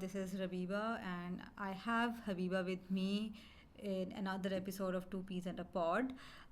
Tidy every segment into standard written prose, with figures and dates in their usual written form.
this is Rabiba, and I have Habiba with me in another episode of Two Peas and a Pod.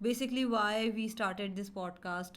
basically why we started this podcast.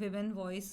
women voice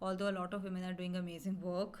Although a lot of women are doing amazing work,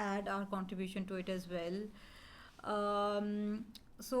add our contribution to it as well. So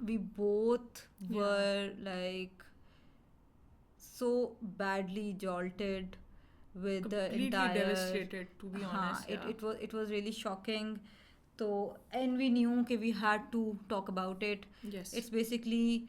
We both were like so badly jolted with the entire, devastated, to be honest. It was really shocking. So, and we knew that we had to talk about it. Yes. It's basically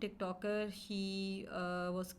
TikToker, he was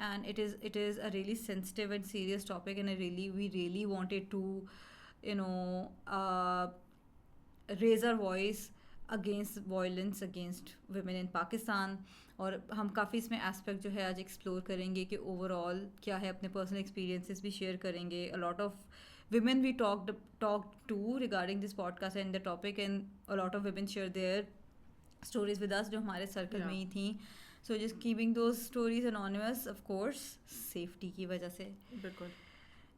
and it is a really sensitive and serious topic, and we really wanted to raise our voice against violence against women in Pakistan. اور ہم کافی اس میں aspect جو ہے آج explore کریں گے کہ over all کیا ہے, اپنے پرسنل ایکسپیرینسز بھی شیئر کریں گے. a lot of women we talked to regarding this podcast and the topic, and a lot of women share their stories with us جو ہمارے سرکل میں ہی تھیں. so just keeping those stories anonymous, of course, safety کی وجہ سے. بالکل.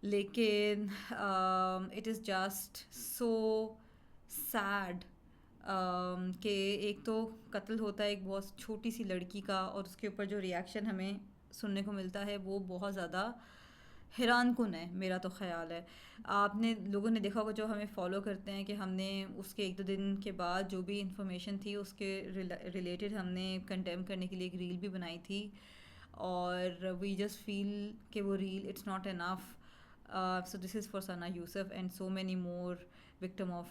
لیکن it is just so sad کہ ایک تو قتل ہوتا ہے ایک بہت چھوٹی سی لڑکی کا, اور اس کے اوپر جو ریاکشن ہمیں سننے کو ملتا ہے وہ بہت زیادہ حیران کن ہے. میرا تو خیال ہے آپ نے لوگوں نے دیکھا ہوگا جو ہمیں فالو کرتے ہیں کہ ہم نے اس کے 1-2 دن کے بعد جو بھی انفارمیشن تھی اس کے ریلیٹڈ ہم نے کنڈیم کرنے کے لیے ایک ریل بھی بنائی تھی, اور وی جسٹ فیل کہ وہ real it's not enough. So this is for Sana Yousaf and so many more victim of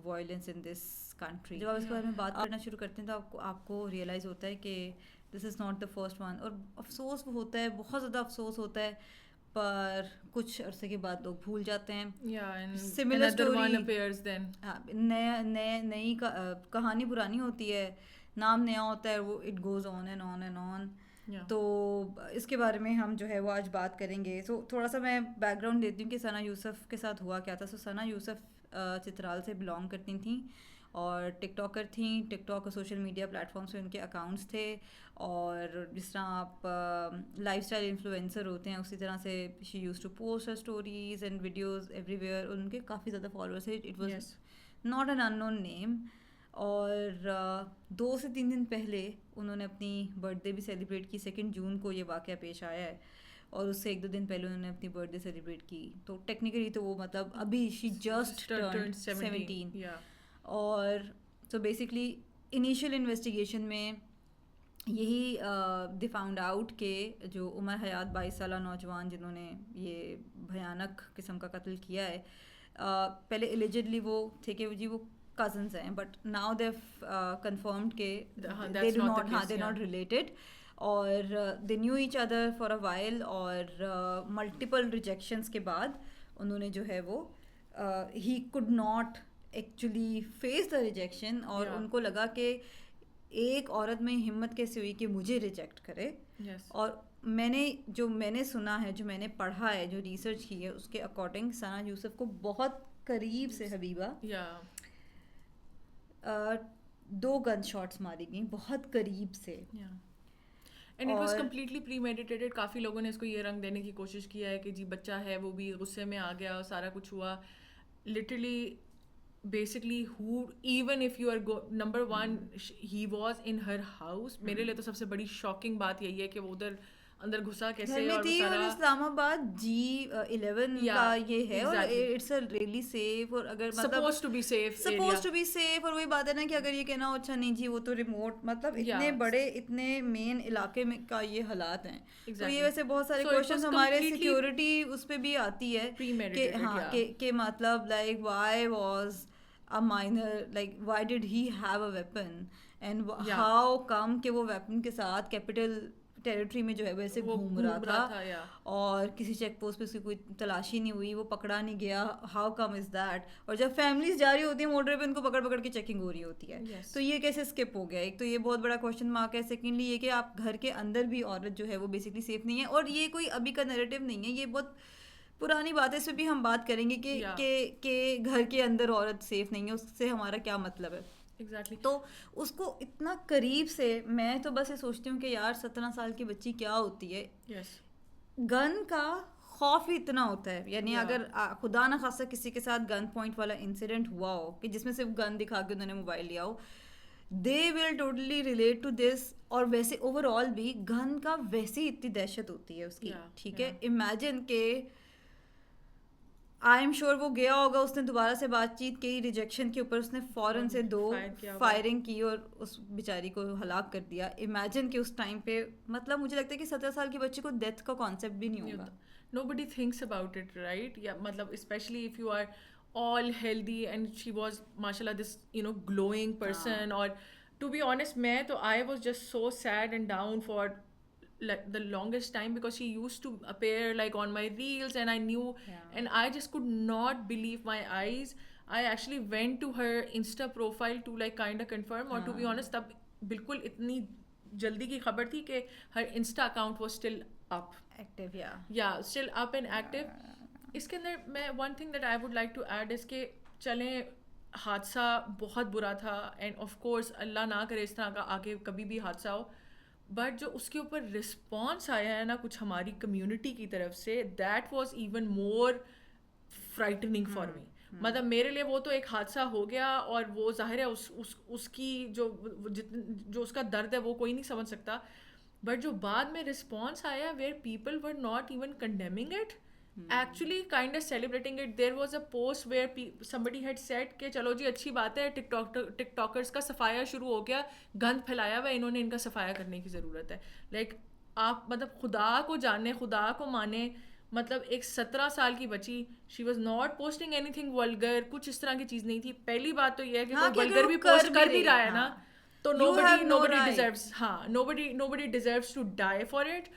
violence in this country. جب آپ اس کے بارے میں بات کرنا شروع کرتے ہیں تو آپ کو ریئلائز ہوتا ہے کہ this is not the first one. اور افسوس ہوتا ہے, بہت زیادہ افسوس ہوتا ہے, پر کچھ عرصے کے بعد لوگ بھول جاتے ہیں. سملر اسٹوری, نئی کہانی پرانی ہوتی ہے, نام نیا ہوتا ہے, وہ it goes on and on and on. تو اس کے بارے میں ہم جو ہے وہ آج بات کریں گے. سو تھوڑا سا میں بیک گراؤنڈ دیتی ہوں کہ ثنا یوسف کے ساتھ ہوا کیا تھا. سو ثنا یوسف چترال سے بلانگ کرتی تھیں اور ٹک ٹاکر تھیں. ٹک ٹاک اور سوشل میڈیا پلیٹفارمس پہ ان کے اکاؤنٹس تھے, اور جس طرح آپ لائف اسٹائل انفلوئنسر ہوتے ہیں اسی طرح سے she used to post her stories and videos everywhere. ان کے کافی زیادہ فالوورس ہیں. It was not an unknown name. اور 2 سے 3 دن پہلے انہوں نے اپنی برتھ ڈے بھی سیلیبریٹ کی. 2 جون کو یہ واقعہ پیش آیا ہے, اور اس سے 1-2 دن پہلے انہوں نے اپنی برتھ ڈے سیلیبریٹ کی. تو ٹیکنیکلی تو وہ مطلب ابھی شی جسٹ ٹرنڈ 17. اور تو بیسکلی انیشیل انویسٹیگیشن میں یہی دی فاؤنڈ آؤٹ کہ جو عمر حیات 22 سالہ نوجوان جنہوں نے یہ بھیانک قسم کا قتل کیا ہے, پہلے ایلیجڈلی وہ تھے کہ جی وہ کزنس ہیں, بٹ ناؤ دے کنفرمڈ کہ دے ناٹ ریلیٹڈ, اور they knew each other for a while. اور ملٹیپل ریجیکشنس کے بعد انہوں نے جو ہے وہ ہی could not actually face the rejection, اور ان کو لگا کہ ایک عورت میں ہمت کیسے ہوئی کہ مجھے ریجیکٹ کرے. اور میں نے سنا ہے, جو میں نے پڑھا ہے, جو ریسرچ کی ہے, اس کے اکارڈنگ ثنا یوسف کو بہت قریب سے حبیبہ 2 گن شاٹس ماری گئیں, بہت قریب سے. اینڈ اٹ واز کمپلیٹلی پری میڈیٹیٹڈ. کافی لوگوں نے اس کو یہ رنگ دینے کی کوشش کیا ہے کہ جی بچہ ہے, وہ بھی غصے میں آ گیا اور سارا کچھ ہوا. Literally basically who even if you are number one he was in her house. میرے لیے تو سب سے بڑی شاکنگ بات یہی ہے کہ وہ ادھر اندر گھسا کیسے, اور اسلام آباد G11 کا یہ ہے, اور اٹس اے ریئلی سیف, اور اگر supposed to be safe, اور وہی بات ہے نا کہ اگر یہ کہنا ہو اچھا نہیں جی وہ تو ریموٹ, مطلب اتنے بڑے اتنے مین علاقے میں کا یہ حالات ہیں. تو یہ ویسے بہت سارے کوشچنس ہمارے سیکورٹی اس پہ بھی آتی ہے کہ ہاں کہ مطلب like why was a minor, like why did he have a weapon, and how come کہ وہ weapon کے ساتھ ٹیریٹری میں جو ہے ویسے وہ گھوم رہا تھا یا اور کسی چیک پوسٹ پہ اس کی کوئی تلاشی نہیں ہوئی, وہ پکڑا نہیں گیا. How come is that? اور جب فیملیز جا رہی ہوتی ہیں موٹر پہ ان کو پکڑ پکڑ کے چیکنگ ہو رہی ہوتی ہے, تو یہ کیسے اسکپ ہو گیا؟ ایک تو یہ بہت بڑا کوشچن مارک ہے. سیکنڈلی یہ کہ آپ گھر کے اندر بھی عورت جو ہے وہ بیسکلی سیف نہیں ہے, اور یہ کوئی ابھی کا نیریٹو نہیں ہے, یہ بہت پرانی بات ہے. اس پہ بھی ہم بات کریں گے کہ گھر کے اندر عورت سیف نہیں ہے, اس سے ہمارا کیا مطلب ہے. Exactly. تو اس کو اتنا قریب سے, میں تو بس یہ سوچتی ہوں کہ یار 17 سال کی بچی کیا ہوتی ہے. گن کا خوف ہی اتنا ہوتا ہے, یعنی اگر خدا نہ خاصہ کسی کے ساتھ گن پوائنٹ والا انسیڈنٹ ہوا ہو کہ جس میں صرف گن دکھا کے انہوں نے موبائل لیا ہو, دے ول ٹوٹلی ریلیٹ ٹو دس. اور ویسے اوور آل بھی گن کا ویسے ہی اتنی دہشت ہوتی ہے اس کی, ٹھیک ہے. امیجن کہ آئی ایم شیور وہ گیا ہوگا, اس نے دوبارہ سے بات چیت کی, ریجیکشن کے اوپر اس نے فوراً سے 2 فائرنگ کی اور اس بیچاری کو ہلاک کر دیا. امیجن کہ اس ٹائم پہ, مطلب مجھے لگتا ہے کہ 17 سال کی بچی کو ڈیتھ کا کانسیپٹ بھی نہیں ہوگا. Nobody thinks about it, right? یا مطلب especially if you are all healthy and she was mashallah this glowing person. Or to be honest, میں تو I was just so sad and down for like the longest time because she used to appear like on my reels and I knew and I just could not believe my eyes. I actually went to her Insta profile to like kind of confirm, or to be honest تب بالکل اتنی جلدی کی خبر تھی کہ her Insta account was still up, active, still up and active. اس کے اندر میں one thing that I would like to add is کہ چلیں حادثہ بہت برا تھا and of course اللہ نہ کرے اس طرح کا آگے کبھی بھی حادثہ ہو, بٹ جو اس کے اوپر رسپانس آیا ہے نا کچھ ہماری کمیونٹی کی طرف سے, that was even more frightening for me. مطلب میرے لیے وہ تو ایک حادثہ ہو گیا اور وہ ظاہر ہے اس کی جو اس کا درد ہے وہ کوئی نہیں سمجھ سکتا, بٹ جو بعد میں رسپانس آیا where people were not even condemning it, actually kind of celebrating it. There was a post where somebody had said کہ چلو جی اچھی بات ہے ٹک ٹاکرز کا صفایا شروع ہو گیا, گند پھیلایا ہوا, انہوں نے ان کا صفایا کرنے کی ضرورت ہے. لائک آپ مطلب خدا کو جانے, خدا کو مانے, مطلب ایک 17 سال کی بچی, she was not posting any thing vulgar, کچھ اس طرح کی چیز نہیں تھی. پہلی بات تو یہ ہے کہ کوئی ولگر بھی پوسٹ کر بھی رہا ہے نا تو nobody deserves to die for it.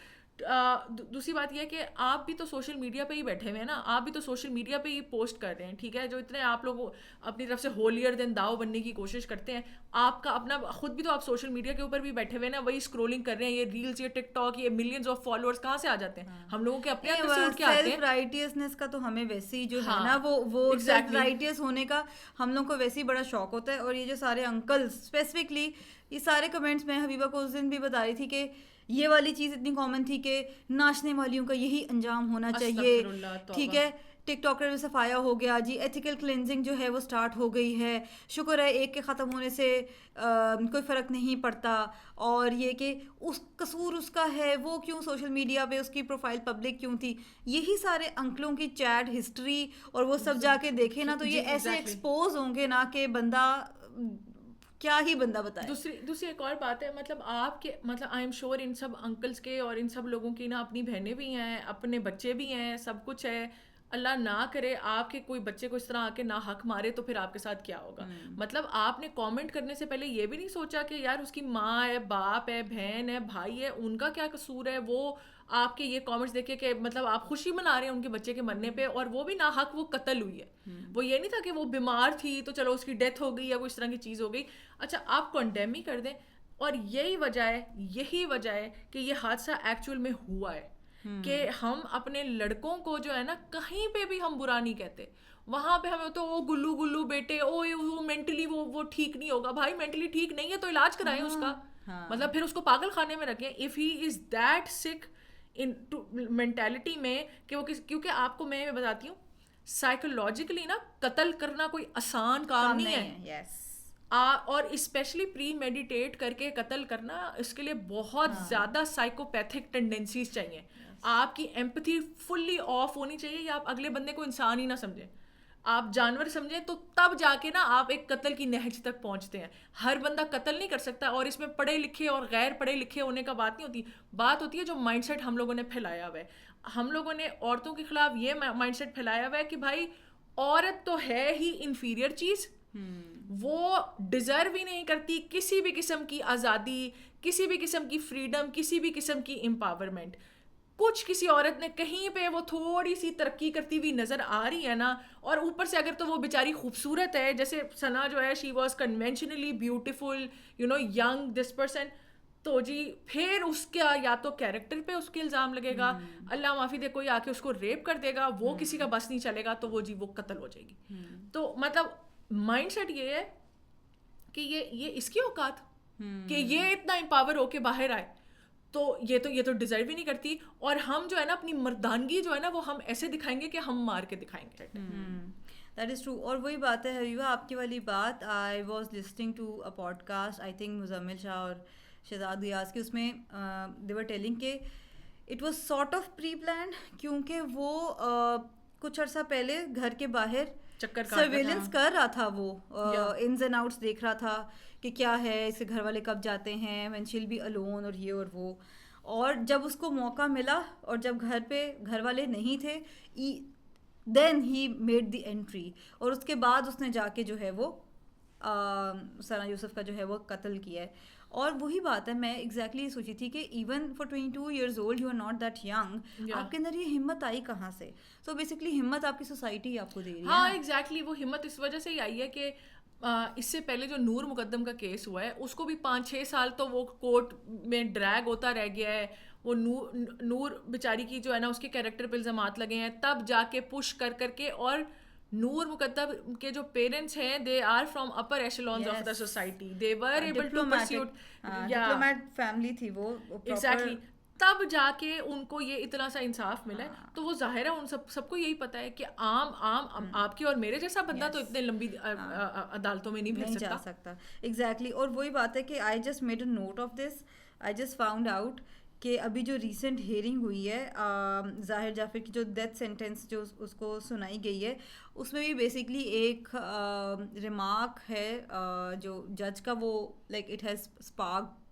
دوسری بات یہ ہے کہ آپ بھی تو سوشل میڈیا پہ ہی بیٹھے ہوئے ہیں نا, آپ بھی تو سوشل میڈیا پہ ہی پوسٹ کر رہے ہیں, ٹھیک ہے. جو اتنے آپ لوگ اپنی طرف سے ہولیر دین داؤ بننے کی کوشش کرتے ہیں, آپ کا اپنا خود بھی تو آپ سوشل میڈیا کے اوپر بھی بیٹھے ہوئے ہیں نا, وہی اسکرولنگ کر رہے ہیں. یہ ریلز, یہ ٹک ٹاک, یہ ملینز آف فالوورس کہاں سے آ جاتے ہیں؟ ہم لوگوں کے اپنے اندر سے اٹھ کے آتے ہیں. سیلف رائٹیسنس کا تو ہمیں ویسے ہی جو ہے نا وہ سیلف رائٹیس ہونے کا ہم لوگ کو ویسے ہی بڑا شوق ہوتا ہے. اور یہ جو سارے انکل اسپیسیفکلی یہ سارے کمنٹس, میں حبیبہ کو اس دن بھی بتا رہی تھی کہ یہ والی چیز اتنی کامن تھی کہ ناچنے والیوں کا یہی انجام ہونا چاہیے, ٹھیک ہے. ٹک ٹاکر میں صفایا ہو گیا جی, ایتھیکل کلینزنگ جو ہے وہ سٹارٹ ہو گئی ہے, شکر ہے ایک کے ختم ہونے سے کوئی فرق نہیں پڑتا. اور یہ کہ اس قصور اس کا ہے, وہ کیوں سوشل میڈیا پہ اس کی پروفائل پبلک کیوں تھی, یہی سارے انکلوں کی چیٹ ہسٹری اور وہ سب جا کے دیکھے نا تو یہ ایسے ایکسپوز ہوں گے نا کہ بندہ کیا ہی بندہ بتائے. دوسری ایک اور بات ہے, مطلب آپ کے مطلب آئی am sure in sub uncles کے اور ان سب لوگوں کی نا اپنی بہنیں بھی ہیں, اپنے بچے بھی ہیں, سب کچھ ہے. اللہ نہ کرے آپ کے کوئی بچے کو اس طرح آ کے نہ حق مارے تو پھر آپ کے ساتھ کیا ہوگا. مطلب آپ نے کامنٹ کرنے سے پہلے یہ بھی نہیں سوچا کہ یار اس کی ماں ہے, باپ ہے, بہن ہے, بھائی ہے, ان کا کیا قصور ہے. وہ آپ کے یہ کامنٹس دیکھے کہ مطلب آپ خوشی منا رہے ہیں ان کے بچے کے مرنے پہ, اور وہ بھی ناحق وہ قتل ہوئی ہے. وہ یہ نہیں تھا کہ وہ بیمار تھی تو چلو اس کی ڈیتھ ہو گئی یا کوئی اس طرح کی چیز ہو گئی. اچھا آپ کنڈیم ہی کر دیں. اور یہی وجہ ہے کہ یہ حادثہ ایکچوئل میں ہوا ہے, کہ ہم اپنے لڑکوں کو جو ہے نا کہیں پہ بھی ہم برا نہیں کہتے. وہاں پہ ہمیں تو وہ گلو بیٹے, وہ مینٹلی وہ ٹھیک نہیں ہوگا. بھائی مینٹلی ٹھیک نہیں ہے تو علاج کرائیں اس کا, مطلب پھر اس کو پاگل خانے میں رکھیں. اف ہی از دیٹ سک ان مینٹیلٹی میں کہ وہ کیونکہ آپ کو میں بتاتی ہوں سائیکولوجیکلی نا قتل کرنا کوئی آسان کام نہیں ہے. اور اسپیشلی پری میڈیٹیٹ کر کے قتل کرنا, اس کے لیے بہت زیادہ سائیکوپیتھک ٹینڈنسیز چاہیے. آپ کی ایمپتھی فلی آف ہونی چاہیے, یا آپ اگلے بندے کو انسان ہی نہ سمجھیں, آپ جانور سمجھیں, تو تب جا کے نا آپ ایک قتل کی نہج تک پہنچتے ہیں. ہر بندہ قتل نہیں کر سکتا, اور اس میں پڑھے لکھے اور غیر پڑھے لکھے ہونے کا بات نہیں ہوتی. بات ہوتی ہے جو مائنڈ سیٹ ہم لوگوں نے پھیلایا ہوا ہے. ہم لوگوں نے عورتوں کے خلاف یہ مائنڈ سیٹ پھیلایا ہوا ہے کہ بھائی عورت تو ہے ہی انفیریئر چیز, وہ ڈیزرو ہی نہیں کرتی کسی بھی قسم کی آزادی, کسی بھی قسم کی فریڈم, کسی بھی قسم کی امپاورمنٹ. کچھ کسی عورت نے کہیں پہ وہ تھوڑی سی ترقی کرتی ہوئی نظر آ رہی ہے نا, اور اوپر سے اگر تو وہ بیچاری خوبصورت ہے, جیسے ثنا جو ہے she was conventionally beautiful, you know, young, this person, تو جی پھر اس کا یا تو کیریکٹر پہ اس کے الزام لگے گا, اللہ معافی دے کوئی آ کے اس کو ریپ کر دے گا, وہ کسی کا بس نہیں چلے گا, تو وہ جی وہ قتل ہو جائے گی. تو مطلب مائنڈ سیٹ یہ ہے کہ یہ اس کی اوقات کہ یہ اتنا امپاور ہو کے باہر آئے, تو یہ تو ڈیزرو ہی نہیں کرتی. اور ہم جو ہے نا اپنی مردانگی جو ہے نا وہ ہم ایسے دکھائیں گے کہ ہم مار کے دکھائیں گے. That is true. اور وہی بات ہے حبیبہ, آپ کی والی بات, I was listening to a podcast, I think Muzammil Shah اور شہزاد غیاث کی, اس میں دے ور ٹیلنگ کہ it was sort of preplanned, کیونکہ وہ کچھ عرصہ پہلے گھر کے باہر سرویلنس کر رہا تھا, وہ انز اینڈ آؤٹس دیکھ رہا تھا کہ کیا ہے, اس کے گھر والے کب جاتے ہیں, وین شیل بی الون, اور یہ اور وہ. اور جب اس کو موقع ملا اور جب گھر پہ گھر والے نہیں تھے, دین ہی میڈ دی انٹری, اور اس کے بعد اس نے جا کے جو ہے وہ ثنا یوسف کا جو ہے وہ قتل کیا ہے. اور وہی بات ہے, میں ایگزیکٹلی سوچی تھی کہ even for 22 years old you are not that young, آپ کے اندر یہ ہمت آئی کہاں سے؟ سو بیسکلی ہمت آپ کی سوسائٹی آپ کو دے رہی ہے. ہاں ایگزیکٹلی, وہ ہمت اس وجہ سے ہی آئی ہے کہ اس سے پہلے جو نور مقدم کا کیس ہوا ہے اس کو بھی 5-6 سال تو وہ کورٹ میں ڈریگ ہوتا رہ گیا ہے. وہ نور بیچاری کی جو ہے نا اس کے کیریکٹر پہ الزامات لگے ہیں, تب جا کے پش کر کے, اور نور مقدم کے جو پیرنٹس ہیں they are from upper echelons of the society, they were able to pursue, diplomat family تھی وہ, ایگزیکٹلی, تب جا کے ان کو یہ اتنا سا انصاف ملا ہے. تو وہ ظاہر ہے ان سب کو یہی پتا ہے کہ عام آپ کی اور میرے جیسا بندہ تو اتنے لمبی عدالتوں میں نہیں جا سکتا. ایگزیکٹلی. اور وہی بات ہے کہ I just made a note of this, I just found out کہ ابھی جو ریسنٹ ہیئرنگ ہوئی ہے ظاہر جعفر کی, جو ڈیتھ سینٹینس جو اس کو سنائی گئی ہے, اس میں بھی بیسکلی ایک ریمارک ہے جو جج کا, وہ like it has sparked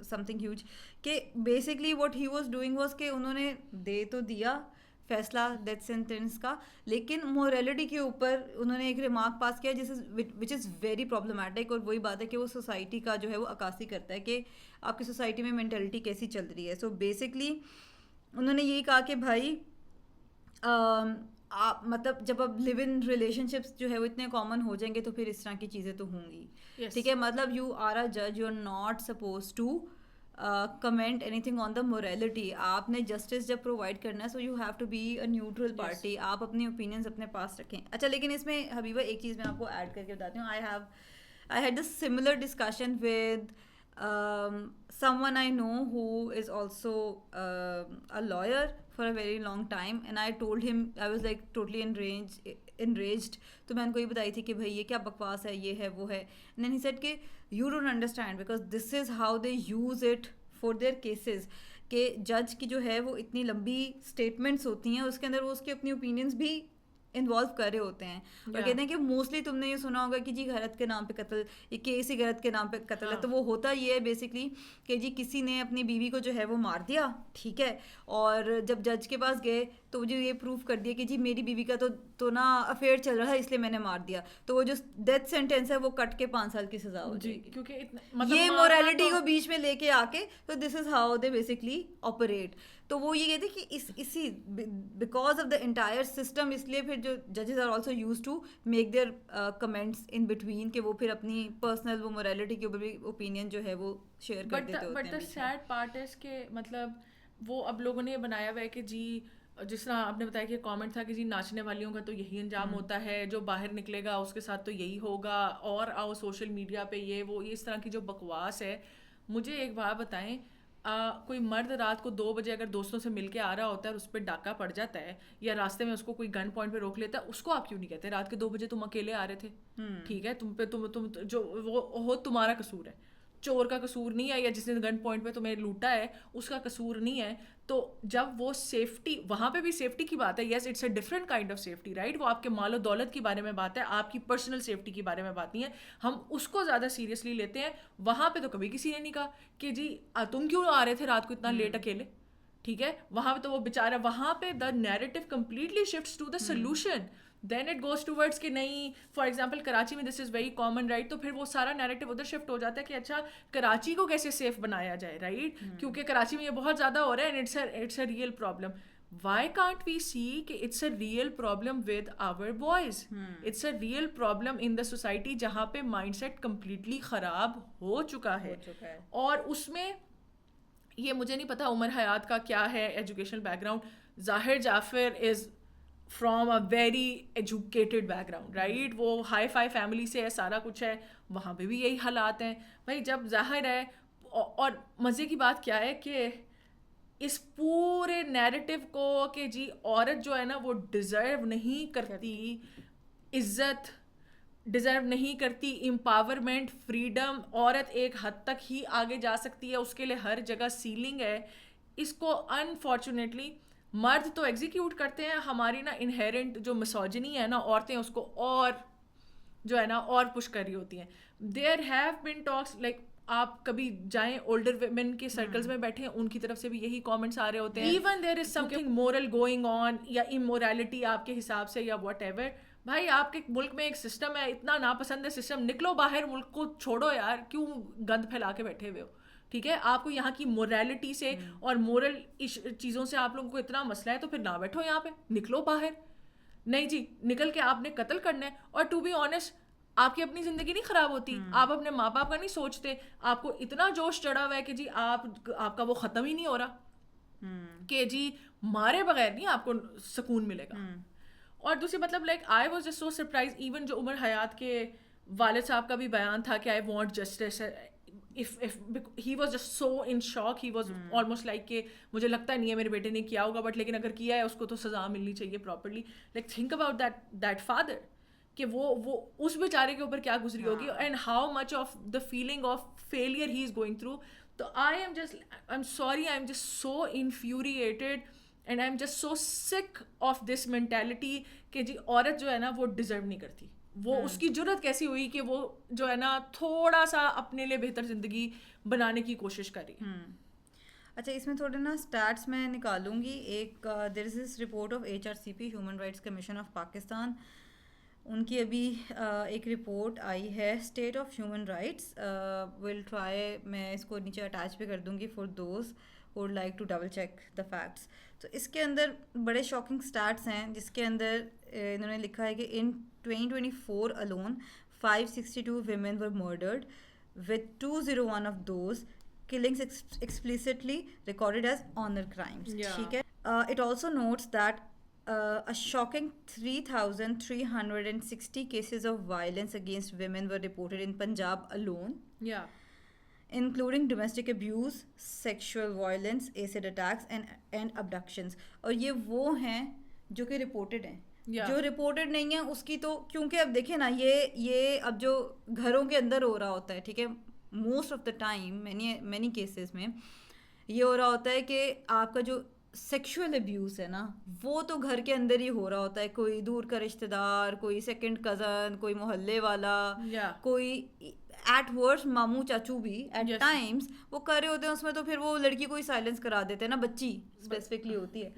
something huge, کہ basically what he was doing was کہ انہوں نے دے تو دیا فیصلہ ڈیتھ سینٹینس کا, لیکن مورالٹی کے اوپر انہوں نے ایک ریمارک پاس کیا وچ از ویری پرابلمٹک. اور وہی بات ہے کہ وہ سوسائٹی کا جو ہے وہ عکاسی کرتا ہے کہ آپ کی سوسائٹی میں مینٹلٹی کیسی چل رہی ہے. سو بیسکلی انہوں نے یہی کہا کہ بھائی آپ مطلب جب اب لیو ان ریلیشن شپس جو ہے وہ اتنے کامن ہو جائیں گے تو پھر اس طرح کی چیزیں تو ہوں گی. ٹھیک ہے, مطلب یو آر اے جج, you are not suppose to comment anything on the morality. آپ نے جسٹس جب پرووائڈ کرنا ہے, so you have to be a neutral party, آپ اپنی اوپینینس اپنے پاس رکھیں. اچھا, لیکن اس میں حبیبہ ایک چیز میں آپ کو ایڈ کر کے بتاتی ہوں. I had a similar discussion with someone I know who is also a lawyer for a very long time, and I told him, I was like totally enraged. تو میں ان کو یہ بتائی تھی کہ بھائی یہ کیا بکواس ہے, یہ ہے وہ ہے. And then he said کہ you don't understand because this is how they use it for their cases, کہ جج کی جو ہے وہ اتنی لمبی اسٹیٹمنٹس ہوتی ہیں, اس کے اندر وہ اس کی اپنی اوپینینس بھی انوالو کر رہے ہوتے ہیں. اور کہتے ہیں کہ موسٹلی تم نے یہ سنا ہوگا کہ جی غیرت کے نام پہ قتل, یہ کیس ہی غیرت کے نام پہ قتل ہے. تو وہ ہوتا یہ ہے بیسکلی کہ جی کسی نے اپنی بیوی کو جو ہے وہ مار دیا, ٹھیک ہے, اور جب جج کے پاس گئے تو مجھے یہ پروف کر دیا کہ جی میری بیوی کا تو نا افیئر چل رہا ہے, اس لیے میں نے مار دیا, تو وہ جو ڈیتھ سینٹینس ہے وہ کٹ کے 5 سال کی سزا ہو جائے گی. کیونکہ یہ مورالٹی کو بیچ میں لے کے آ کے, تو this is how they basically operate. تو وہ یہ کہتے ہیں کہ اسی because of the entire system, اس لیے پھر جو ججز are also used to make their comments in between, کہ وہ پھر اپنی پرسنل وہ مورالٹی کے اوپر بھی اوپینین جو ہے وہ شیئر کر دیتے ہوتے ہیں. But the sad part is کہ مطلب وہ اب لوگوں نے یہ بنایا ہوا ہے کہ جی جس طرح آپ نے بتایا کہ کامنٹ تھا کہ جی ناچنے والیوں کا تو یہی انجام ہوتا ہے, جو باہر نکلے گا اس کے ساتھ تو یہی ہوگا, اور آؤ سوشل میڈیا پہ یہ وہ اس طرح کی جو بکواس ہے. مجھے ایک بات بتائیں, کوئی مرد رات کو 2 بجے اگر دوستوں سے مل کے آ رہا ہوتا ہے اور اس پہ ڈاکہ پڑ جاتا ہے, یا راستے میں اس کو کوئی گن پوائنٹ پہ روک لیتا ہے, اس کو آپ کیوں نہیں کہتے رات کے 2 بجے تم اکیلے آ رہے تھے, ٹھیک ہے, تم پہ تم جو وہ ہو تمہارا قصور ہے, چور کا قصور نہیں ہے, یا جس نے گن پوائنٹ پہ تمہیں لوٹا ہے اس کا قصور نہیں ہے. تو جب وہ سیفٹی, وہاں پہ بھی سیفٹی کی بات ہے, yes it's a different kind of safety, right, وہ آپ کے مال و دولت کے بارے میں بات ہے, آپ کی پرسنل سیفٹی کے بارے میں بات نہیں ہے, ہم اس کو زیادہ سیریسلی لیتے ہیں. وہاں پہ تو کبھی کسی نے نہیں کہا کہ جی تم کیوں آ رہے تھے رات کو اتنا لیٹ اکیلے, ٹھیک ہے. وہاں پہ تو وہ بیچارہ, وہاں پہ the narrative completely shifts to the solution, then it goes towards کہ نہیں, فار ایگزامپل کراچی میں this is very common right, تو پھر وہ سارا نیریٹو ادھر شفٹ ہو جاتا ہے کہ اچھا کراچی کو کیسے سیف بنایا جائے, رائٹ, کیونکہ کراچی میں یہ بہت زیادہ ہو رہا ہے and it's a real problem. Why can't we see کہ it's a real problem with our boys? It's a real problem in the society جہاں پہ مائنڈ سیٹ کمپلیٹلی خراب ہو چکا ہے. اور اس میں یہ مجھے نہیں پتا عمر حیات کا کیا ہے ایجوکیشنل بیک گراؤنڈ. ظاہر جعفر is from a very educated back ground, right, وہ ہائی فائی فیملی سے ہے, سارا کچھ ہے, وہاں پہ بھی یہی حالات ہیں بھائی. جب ظاہر ہے, اور مزے کی بات کیا ہے کہ اس پورے نیریٹو کو کہ جی عورت جو ہے نا وہ ڈیزرو نہیں کرتی عزت, ڈیزرو نہیں کرتی امپاورمنٹ, فریڈم, عورت ایک حد تک ہی آگے جا سکتی ہے, اس کے لیے ہر جگہ سیلنگ ہے, اس کو انفارچونیٹلی مرد تو ایگزیکیوٹ کرتے ہیں. ہماری نا انہیرنٹ جو مسوجنی ہے نا, عورتیں اس کو اور جو ہے نا اور پش کر رہی ہوتی ہیں. There have been talks like آپ کبھی جائیں اولڈر ویمن کے سرکلز میں بیٹھے ہیں, ان کی طرف سے بھی یہی کامنٹس آ رہے ہوتے ہیں, even there is some thing moral going on یا امورالٹی آپ کے حساب سے یا واٹ ایور. بھائی آپ کے ملک میں ایک سسٹم ہے, اتنا ناپسند ہے سسٹم, نکلو باہر, ملک کو چھوڑو یار, کیوں گند پھیلا کے بیٹھے ہوئے ہو, ٹھیک ہے. آپ کو یہاں کی مورالٹی سے اور مورل چیزوں سے آپ لوگوں کو اتنا مسئلہ ہے تو پھر نہ بیٹھو یہاں پہ, نکلو باہر. نہیں جی, نکل کے آپ نے قتل کرنا ہے. اور ٹو بی آنیسٹ آپ کی اپنی زندگی نہیں خراب ہوتی, آپ اپنے ماں باپ کا نہیں سوچتے, آپ کو اتنا جوش چڑھا ہوا ہے کہ جی آپ کا وہ ختم ہی نہیں ہو رہا کہ جی مارے بغیر نہیں آپ کو سکون ملے گا. اور دوسری مطلب like I was just so surprise, even جو عمر حیات کے والد صاحب کا بھی بیان تھا کہ I want justice, he was just so in shock, he was almost like کہ مجھے لگتا نہیں ہے میرے بیٹے نے کیا ہوگا, بٹ لیکن اگر کیا ہے اس کو تو سزا ملنی چاہیے properly. Like think about that father کہ وہ اس بیچارے کے اوپر کیا گزری ہوگی, and how much of the feeling of failure he is going through. تو I am sorry, I am just so infuriated and I am just so sick of this mentality کہ جی عورت جو ہے نا وہ ڈیزرو نہیں کرتی. وہ اس کی جرت کیسی ہوئی کہ وہ جو ہے نا تھوڑا سا اپنے لیے بہتر زندگی بنانے کی کوشش کری. اچھا, اس میں تھوڑے نا اسٹیٹس میں نکالوں گی. ایک there is this report of HRCP, human rights commission of Pakistan. ان کی ابھی ایک رپورٹ آئی ہے, state of human rights. Will try, میں اس کو نیچے اٹیچ بھی کر دوں گی for those who would like to double check the facts. تو اس کے اندر بڑے شاکنگ اسٹیٹس ہیں, جس کے اندر انہوں نے لکھا ہے کہ ان 2024 alone 562 women were murdered, with 201 of those killings explicitly recorded as honor crimes. ٹھیک ہے. It also notes that a shocking 3,360 cases of violence against women were reported in Punjab alone. Yeah. Including domestic abuse, sexual violence, acid attacks and abductions. اور یہ وہ ہیں جو کہ reported ہیں. جو رپورٹڈ نہیں ہیں اس کی تو, کیونکہ اب دیکھیں نا یہ اب جو گھروں کے اندر ہو رہا ہوتا ہے, ٹھیک ہے, most of the time many cases میں یہ ہو رہا ہوتا ہے کہ آپ کا جو سیکشول ابیوز ہے نا وہ تو گھر کے اندر ہی ہو رہا ہوتا ہے. کوئی دور کا رشتہ دار, کوئی سیکنڈ کزن, کوئی محلے والا, کوئی ایٹ ورسٹ ماموں چاچو بھی ایٹ ٹائمس وہ کر رہے ہوتے ہیں اس میں. تو پھر وہ لڑکی کو ہی سائلنس کرا دیتے ہیں نا, بچی اسپیسیفکلی ہوتی ہے,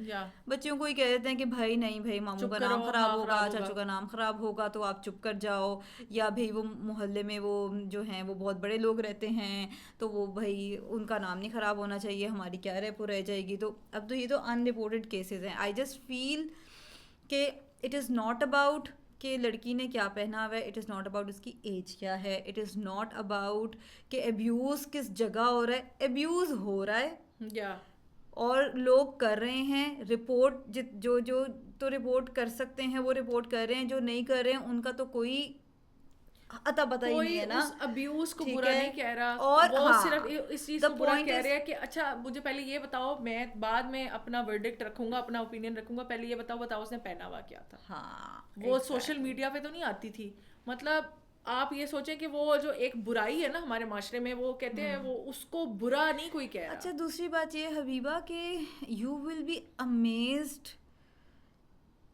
بچیوں کو ہی کہہ دیتے ہیں کہ بھائی نہیں بھائی, ماموں کا نام خراب ہوگا, چاچو کا نام خراب ہوگا, تو آپ چپ کر جاؤ. یا بھائی وہ محلے میں وہ جو ہیں وہ بہت بڑے لوگ رہتے ہیں, تو وہ بھائی ان کا نام نہیں خراب ہونا چاہیے, ہماری کیا ریپو رہ جائے گی. تو اب تو یہ تو ان رپورٹڈ کیسز ہیں. آئی جسٹ فیل کہ اٹ از ناٹ اباؤٹ کہ لڑکی نے کیا پہنا ہوا ہے, اٹ از ناٹ اباؤٹ اس کی ایج کیا ہے, اٹ از ناٹ اباؤٹ کہ ابیوز کس جگہ ہو رہا ہے. ابیوز ہو رہا ہے اور لوگ کر رہے ہیں رپورٹ, جو تو رپورٹ کر سکتے ہیں وہ رپورٹ کر رہے ہیں, جو نہیں کر رہے ہیں ان کا تو کوئی عطا پتہ ہی نہیں ہے نا. ابیوز کو برا نہیں کہہ رہا, اور وہ صرف اس چیز کو برا کہہ رہے ہیں کہ اچھا مجھے پہلے یہ بتاؤ, میں بعد میں اپنا ورڈکٹ رکھوں گا, اپنا اوپینین رکھوں گا, پہلے یہ بتاؤ اس نے پہنا ہوا کیا تھا. ہاں, وہ سوشل میڈیا پہ تو نہیں آتی تھی. مطلب آپ یہ سوچیں کہ وہ جو ایک برائی ہے نا ہمارے معاشرے میں, وہ کہتے ہیں وہ اس کو برا نہیں کوئی کہہ رہا. اچھا, دوسری بات یہ حبیبہ کہ you will be amazed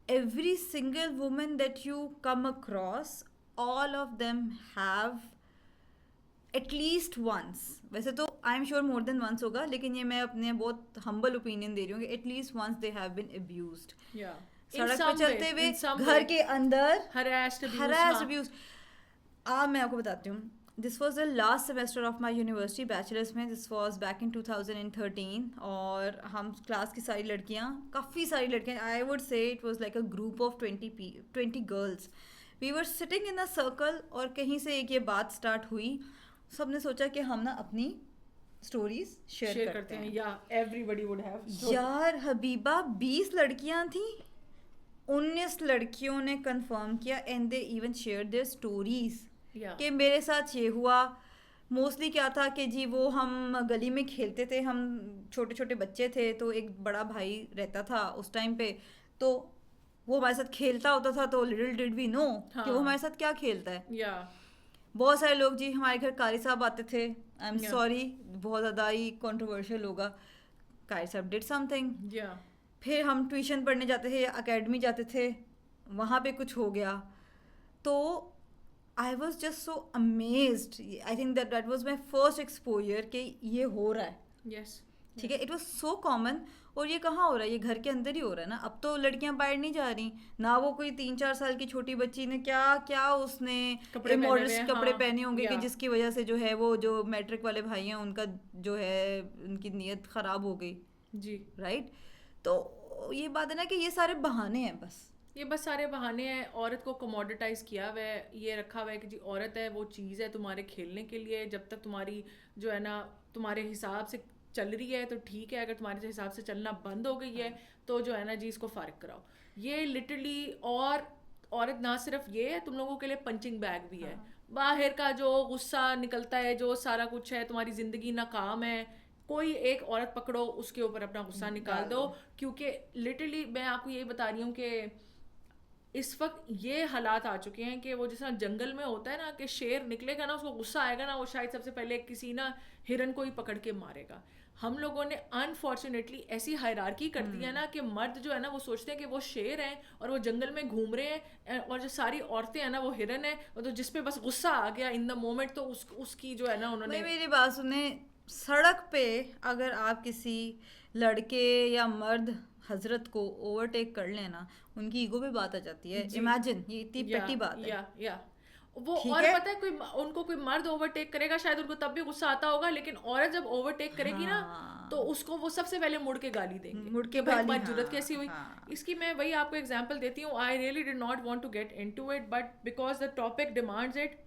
every single woman that you come across, all of them have at least once, ویسے تو I am sure more than once ہوگا, لیکن یہ میں اپنے بہت ہمبل اوپینین دے رہی ہوں کہ at least once they have been abused. سڑک پہ چلتے ہوئے, in some گھر way, کے اندر harassed, abused, harassed, ہاں. abused. میں آپ کو بتاتی ہوں, this was the last semester of my university bachelors میں, دس واز بیک ان 2013, اور ہم کلاس کی ساری لڑکیاں, کافی ساری لڑکیاں, I would say it was like a group of 20 girls, we were sitting in a circle, اور کہیں سے ایک یہ بات اسٹارٹ ہوئی, سب نے سوچا کہ ہم نا اپنی اسٹوریز شیئر کرتے ہیں. یا everybody would have. یار حبیبہ 20 لڑکیاں تھیں, 19 لڑکیوں نے کنفرم کیا, and they even share their stories کہ میرے ساتھ یہ ہوا. موسٹلی کیا تھا کہ جی وہ ہم گلی میں کھیلتے تھے, ہم چھوٹے چھوٹے بچے تھے, تو ایک بڑا بھائی رہتا تھا اس ٹائم پہ, تو وہ ہمارے ساتھ کھیلتا ہوتا تھا, تو لٹل ڈڈ وی نو کہ وہ ہمارے ساتھ کیا کھیلتا ہے. بہت سارے لوگ, جی ہمارے گھر قاری صاحب آتے تھے, آئی ایم سوری بہت زیادہ ہی کنٹروورشل ہوگا, قاری صاحب ڈڈ سم تھنگ. پھر ہم ٹیوشن پڑھنے جاتے تھے یا اکیڈمی جاتے تھے, وہاں پہ کچھ ہو گیا, تو I was just so amazed. I think that was my first exposure کہ یہ ہو رہا ہے. ٹھیک ہے, it was so common. اور یہ کہاں ہو رہا ہے, یہ گھر کے اندر ہی ہو رہا ہے نا. اب تو لڑکیاں باہر نہیں جا رہی, نہ وہ کوئی 3-4 سال کی چھوٹی بچی نے کیا اس نے ماڈرنسٹ کپڑے پہنے ہوں گے کہ جس کی وجہ سے جو ہے وہ جو میٹرک والے بھائی ہیں ان کا جو ہے ان کی نیت خراب ہو گئی. جی رائٹ. تو یہ بات ہے نا کہ یہ سارے بہانے ہیں, یہ بس سارے بہانے ہیں. عورت کو کموڈیٹائز کیا ہوا ہے, یہ رکھا ہوا ہے کہ جی عورت ہے وہ چیز ہے تمہارے کھیلنے کے لیے, جب تک تمہاری جو ہے نا تمہارے حساب سے چل رہی ہے تو ٹھیک ہے, اگر تمہارے حساب سے چلنا بند ہو گئی ہے تو جو ہے نا جی اس کو فارغ کراؤ. یہ لٹرلی, اور عورت نہ صرف یہ ہے, تم لوگوں کے لیے پنچنگ بیگ بھی ہے. باہر کا جو غصہ نکلتا ہے, جو سارا کچھ ہے, تمہاری زندگی ناکام ہے, کوئی ایک عورت پکڑو اس کے اوپر اپنا غصہ نکال دو. کیونکہ لٹرلی میں آپ کو یہی بتا رہی ہوں کہ اس وقت یہ حالات آ چکے ہیں کہ وہ جس طرح جنگل میں ہوتا ہے نا کہ شیر نکلے گا نا, اس کو غصہ آئے گا نا, وہ شاید سب سے پہلے کسی نا ہرن کو ہی پکڑ کے مارے گا. ہم لوگوں نے انفارچونیٹلی ایسی ہائرارکی کر دی ہے نا کہ مرد جو ہے نا وہ سوچتے ہیں کہ وہ شیر ہیں اور وہ جنگل میں گھوم رہے ہیں, اور جو ساری عورتیں ہیں نا وہ ہرن ہیں, اور تو جس پہ بس غصہ آ گیا ان دا مومنٹ تو اس کی جو ہے نا انہوں نے. میری بات سنیں, سڑک پہ اگر آپ کسی لڑکے یا مرد حضرت کو اوورٹیک کر لینا, ان کی ایگو پہ بات آ جاتی ہے. امیجن, یہ اتنی پٹی بات ہے وہ. اور پتہ ہے کوئی ان کو کوئی مرد اوورٹیک کرے گا شاید ان کو تب بھی غصہ آتا ہوگا, لیکن عورت جب اوورٹیک کرے گی نا تو اس کو وہ سب سے پہلے مڑ کے گالی دیں گے, مڑ کے بھائی جرت کیسی ہوئی. اس کی میں وہی آپ کو ایگزامپل دیتی ہوں. I really did not want to get into it, but because the topic demands it.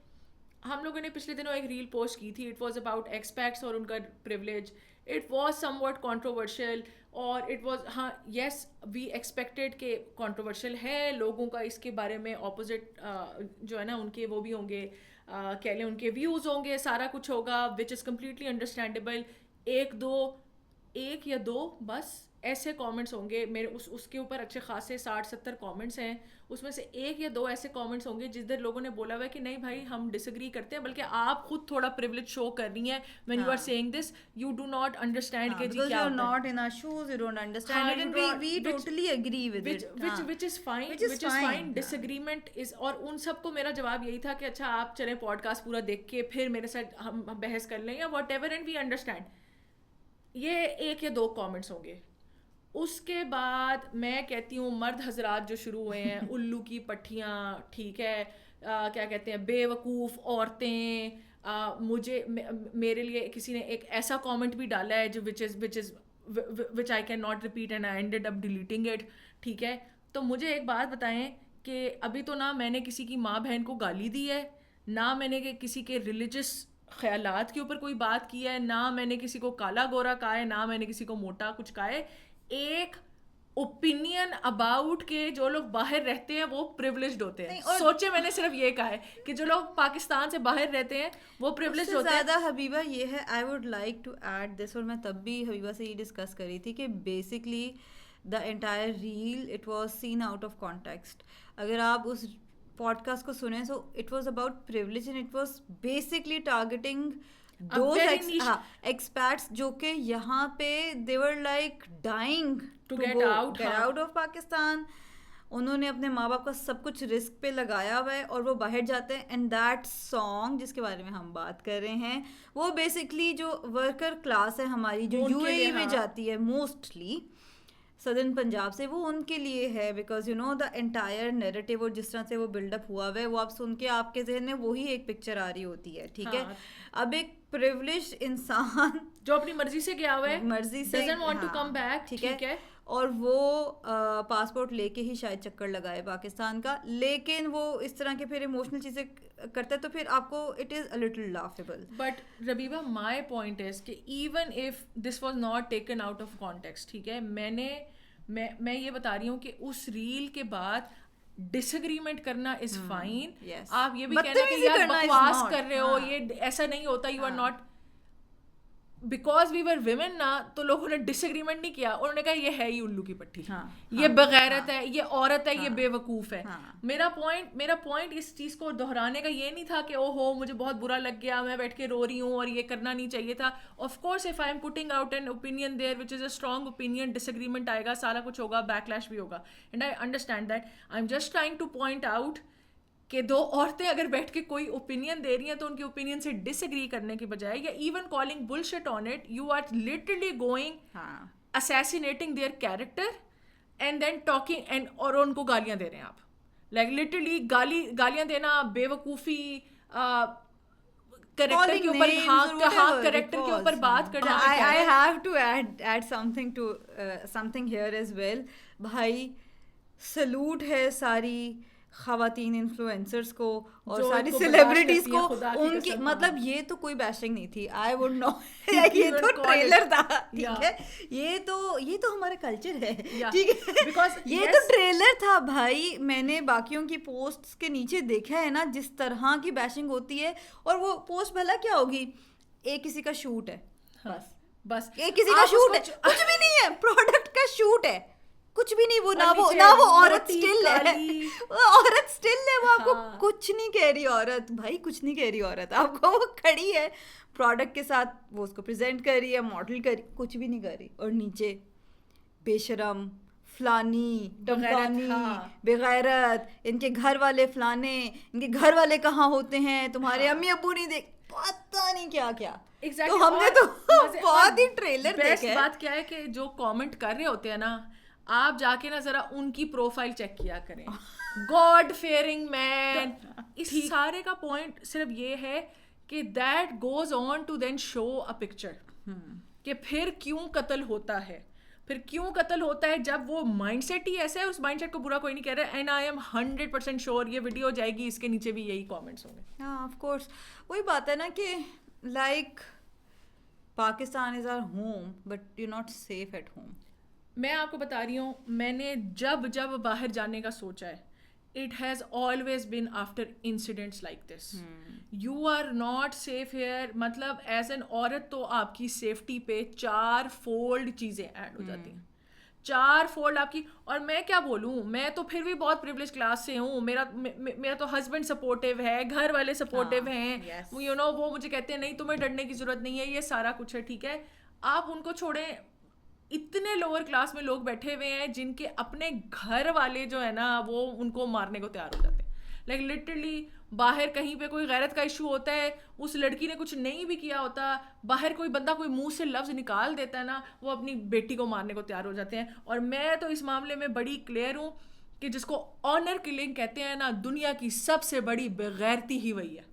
ہم لوگوں نے پچھلے دنوں ایک ریل پوسٹ کی تھی, اٹ واز اباؤٹ ایکسپیکٹس اور ان کا privilege. It was some what controversial, اور اٹ واز, ہاں یس وی ایکسپیکٹیڈ کہ کنٹروورشل ہے, لوگوں کا اس کے بارے میں اپوزٹ جو ہے نا ان کے وہ بھی ہوں گے, کہہ لیں ان کے ویوز ہوں گے, سارا کچھ ہوگا وچ از کمپلیٹلی انڈرسٹینڈیبل. ایک یا دو بس ایسے کامنٹس ہوں گے میرے اس کے اوپر, اچھے خاصے 60-70 کامنٹس ہیں, اس میں سے ایک یا دو ایسے کامنٹس ہوں گے جس در لوگوں نے بولا ہوا ہے کہ نہیں بھائی ہم ڈس ایگری کرتے ہیں, بلکہ آپ خود تھوڑا پریولیج شو کر رہی ہیں when you are saying this, you do not understand کہ جی کیا ہوتا ہے. Because you are not in our shoes, you don't understand it, and we totally agree with it, which is fine. Disagreement is, اور ان سب کو میرا جواب یہی تھا کہ اچھا آپ چلیں پوڈ کاسٹ پورا دیکھ کے پھر میرے ساتھ ہم بحث کر لیں یا whatever, and we understand. یہ ایک یا دو کامنٹس ہوں گے. اس کے بعد میں کہتی ہوں مرد حضرات جو شروع ہوئے ہیں, الو کی پٹھیاں, ٹھیک ہے, کیا کہتے ہیں, بے وقوف عورتیں. مجھے میرے لیے کسی نے ایک ایسا کامنٹ بھی ڈالا ہے جو which I cannot repeat and I ended up deleting it, ٹھیک ہے. تو مجھے ایک بات بتائیں کہ ابھی تو نہ میں نے کسی کی ماں بہن کو گالی دی ہے, نہ میں نے کسی کے ریلیجس خیالات کے اوپر کوئی بات کی ہے, نہ میں نے کسی کو کالا گورا کہا ہے, نہ میں نے کسی کو موٹا کچھ کہا ہے. ایک اوپینین اباؤٹ کہ جو لوگ باہر رہتے ہیں وہ پریولیجڈ ہوتے ہیں. سوچے میں نے صرف یہ کہا ہے کہ جو لوگ پاکستان سے باہر رہتے ہیں وہ پریولیجڈ ہوتے ہیں. زیادہ حبیبہ یہ ہے, I would like to add this, اور میں تب بھی حبیبہ سے یہ ڈسکس کری تھی کہ basically the entire reel it was seen out of context. اگر آپ اس پوڈ کاسٹ کو سنیں, so it was about privilege and it was basically targeting those expats جو کہ یہاں پہ they were like dying to get out of Pakistan. انہوں نے اپنے ماں باپ کا سب کچھ رسک پہ لگایا ہوا ہے اور وہ باہر جاتے ہیں. اینڈ دیٹ سانگ جس کے بارے میں ہم بات کر رہے ہیں وہ بیسکلی جو ورکر کلاس ہے ہماری جو یو اے ای میں جاتی ہے موسٹلی, سدرن پنجاب سے، وہ ان کے لیے ہے because you know the entire narrative اور جس طرح سے وہ بلڈ اپ ہوا ہوا ہے وہ آپ سن کے آپ کے ذہن میں وہی ایک پکچر آ رہی ہوتی ہے. ٹھیک ہے. اب ایک پریولیج انسان جو اپنی مرضی سے گیا ہوا ہے، مرضی سے doesn't want to come back، ٹھیک ہے، اور وہ پاسپورٹ لے کے ہی شاید چکر لگائے پاکستان کا، لیکن وہ اس طرح کے پھر ایموشنل چیزیں کرتا ہے تو پھر آپ کو it is a little laughable. But Rabiba my point is کہ even if this was not taken out of context, ٹھیک ہے، میں یہ بتا رہی ہوں کہ اس ریل کے بعد ڈس اگریمنٹ کرنا از فائن. آپ یہ بھی کہنا کہ یار بکواس کر رہے ہو، یہ ایسا نہیں ہوتا، you are not, because we were women نا، تو لوگوں نے ڈس اگریمنٹ نہیں کیا، انہوں نے کہا یہ ہے ہی الو کی پٹھی، یہ بغیرت ہے، یہ عورت ہے، یہ بے وقوف ہے. میرا پوائنٹ اس چیز کو دہرانے کا یہ نہیں تھا کہ او ہو مجھے بہت برا لگ گیا، میں بیٹھ کے رو رہی ہوں اور یہ کرنا نہیں چاہیے تھا. Of course if I am putting out an opinion there which is a strong opinion, disagreement آئے گا، سارا کچھ ہوگا، بیک لیش بھی ہوگا، and I understand that. I am just trying to point out کہ دو عورتیں اگر بیٹھ کے کوئی اوپینین دے رہی ہیں تو ان کی اوپینین سے ڈس ایگری کرنے کی بجائے، یا even calling bullshit on it, you are literally going assassinating their character and then talking and, اور ان کو گالیاں دے رہے ہیں آپ، لائک لٹرلی گالیاں دینا، بے وقوفی، کریکٹر کے اوپر، ہاں کریکٹر کے اوپر بات کرنا. I have to add something here as well. بھائی سلوٹ ہے ساری خواتین انفلوئنسرز کو اور ساری سیلیبریٹیز کو، ان کی مطلب یہ تو کوئی بیشنگ نہیں تھی، آئی ووڈ نو، یہ تو ٹریلر تھا. ٹھیک ہے، یہ تو ہمارا کلچر ہے. ٹھیک ہے، یہ تو ٹریلر تھا بھائی. میں نے باقیوں کی پوسٹس کے نیچے دیکھا ہے نا جس طرح کی بیشنگ ہوتی ہے، اور وہ پوسٹ بھلا کیا ہوگی، ایک کسی کا شوٹ ہے، بس ایک کسی کا شوٹ ہے، کچھ بھی نہیں ہے، پروڈکٹ کا شوٹ ہے، کچھ بھی نہیں. وہ نہ وہ عورت اسٹل ہے، عورت اسٹل ہے، وہ آپ کو کچھ نہیں کہہ رہی عورت، بھائی کچھ نہیں کہہ رہی عورت آپ کو، وہ کھڑی ہے پروڈکٹ کے ساتھ، وہ اس کو پریزنٹ کر رہی ہے، ماڈل کر رہی، کچھ بھی نہیں کر رہی، اور نیچے بے شرم، فلانی ٹمکانی، بغیرت، ان کے گھر والے فلانے، ان کے گھر والے کہاں ہوتے ہیں، تمہارے امی ابو نہیں دیکھ، پتہ نہیں کیا کیا. تو ہم نے تو بہت ہی ٹریلر دیکھا ہے. بات کیا ہے کہ جو کامنٹ کر رہے ہوتے ہیں نا، آپ جا کے نا ذرا ان کی پروفائل چیک کیا کریں. گاڈ فیئرنگ مین. اس سارے کا پوائنٹ صرف یہ ہے کہ that goes on to then show a picture کہ پھر کیوں قتل ہوتا ہے، پھر کیوں قتل ہوتا ہے جب وہ مائنڈ سیٹ ہی ایسا ہے. اس مائنڈ سیٹ کو برا کوئی نہیں کہہ رہا، اینڈ آئی ایم 100% شیور یہ ویڈیو جائے گی، اس کے نیچے بھی یہی کامنٹس ہوں گے. ہاں آف کورس، وہی بات ہے نا کہ like Pakistan is our home but you not safe at home. میں آپ کو بتا رہی ہوں، میں نے جب باہر جانے کا سوچا ہے، it has always been after incidents like this. You are not safe here. مطلب ایز این عورت تو آپ کی سیفٹی پہ 4 فولڈ چیزیں ایڈ ہو جاتی ہیں، 4 فولڈ آپ کی. اور میں کیا بولوں، میں تو پھر بھی بہت پریولیج کلاس سے ہوں، میرا تو ہسبینڈ سپورٹیو ہے، گھر والے سپورٹیو ہیں، یو نو، وہ مجھے کہتے ہیں نہیں تمہیں ڈرنے کی ضرورت نہیں ہے، یہ سارا کچھ ہے. ٹھیک ہے، آپ ان کو چھوڑیں، اتنے لوور کلاس میں لوگ بیٹھے ہوئے ہیں جن کے اپنے گھر والے جو ہے نا وہ ان کو مارنے کو تیار ہو جاتے ہیں. لائک لٹرلی باہر کہیں پہ کوئی غیرت کا ایشو ہوتا ہے، اس لڑکی نے کچھ نہیں بھی کیا ہوتا، باہر کوئی بندہ کوئی منہ سے لفظ نکال دیتا ہے نا، وہ اپنی بیٹی کو مارنے کو تیار ہو جاتے ہیں. اور میں تو اس معاملے میں بڑی کلیئر ہوں کہ جس کو آنر کلنگ کہتے ہیں نا، دنیا کی سب سے بڑی بغیرتی ہی وہی ہے.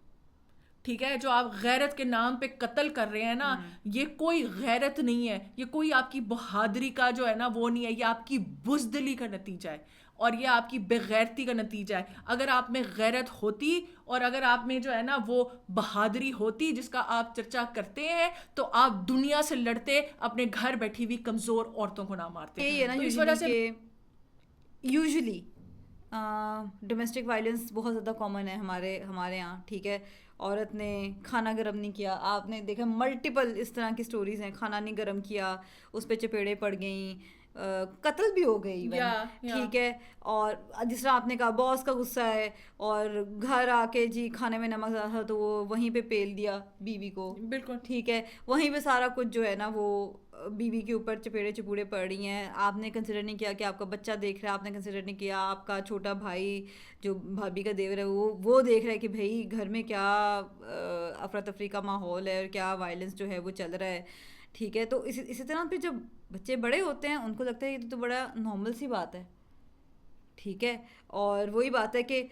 ٹھیک ہے، جو آپ غیرت کے نام پہ قتل کر رہے ہیں نا، یہ کوئی غیرت نہیں ہے، یہ کوئی آپ کی بہادری کا جو ہے نا وہ نہیں ہے، یہ آپ کی بزدلی کا نتیجہ ہے، اور یہ آپ کی بغیرتی کا نتیجہ ہے. اگر آپ میں غیرت ہوتی اور اگر آپ میں جو ہے نا وہ بہادری ہوتی جس کا آپ چرچا کرتے ہیں، تو آپ دنیا سے لڑتے، اپنے گھر بیٹھی ہوئی کمزور عورتوں کو نہ مارتے. تو اس وجہ سے یوزلی ڈومیسٹک وائلنس بہت زیادہ کامن ہے ہمارے یہاں. ٹھیک ہے، عورت نے کھانا گرم نہیں کیا، آپ نے دیکھا ملٹیپل اس طرح کی سٹوریز ہیں، کھانا نہیں گرم کیا، اس پہ چپیڑے پڑ گئیں، قتل بھی ہو گئی. ٹھیک ہے، اور جس طرح آپ نے کہا باس کا غصہ ہے اور گھر آ کے جی کھانے میں نمک زیادہ تھا تو وہ وہیں پہ پیل دیا بیوی کو. بالکل ٹھیک ہے، وہیں پہ سارا کچھ جو ہے نا وہ بیوی کے اوپر چپوڑے پڑ رہی ہیں. آپ نے کنسیڈر نہیں کیا کہ آپ کا بچہ دیکھ رہا ہے، آپ نے کنسیڈر نہیں کیا آپ کا چھوٹا بھائی جو بھابھی کا دیور ہے وہ دیکھ رہا ہے کہ بھائی گھر میں کیا افراتفری کا ماحول ہے اور کیا وائلنس جو ہے وہ چل رہا ہے. ٹھیک ہے. تو اسی طرح پھر جب بچے بڑے ہوتے ہیں ان کو لگتا ہے یہ تو بڑا نارمل سی بات ہے, ٹھیک ہے. اور وہی بات ہے کہ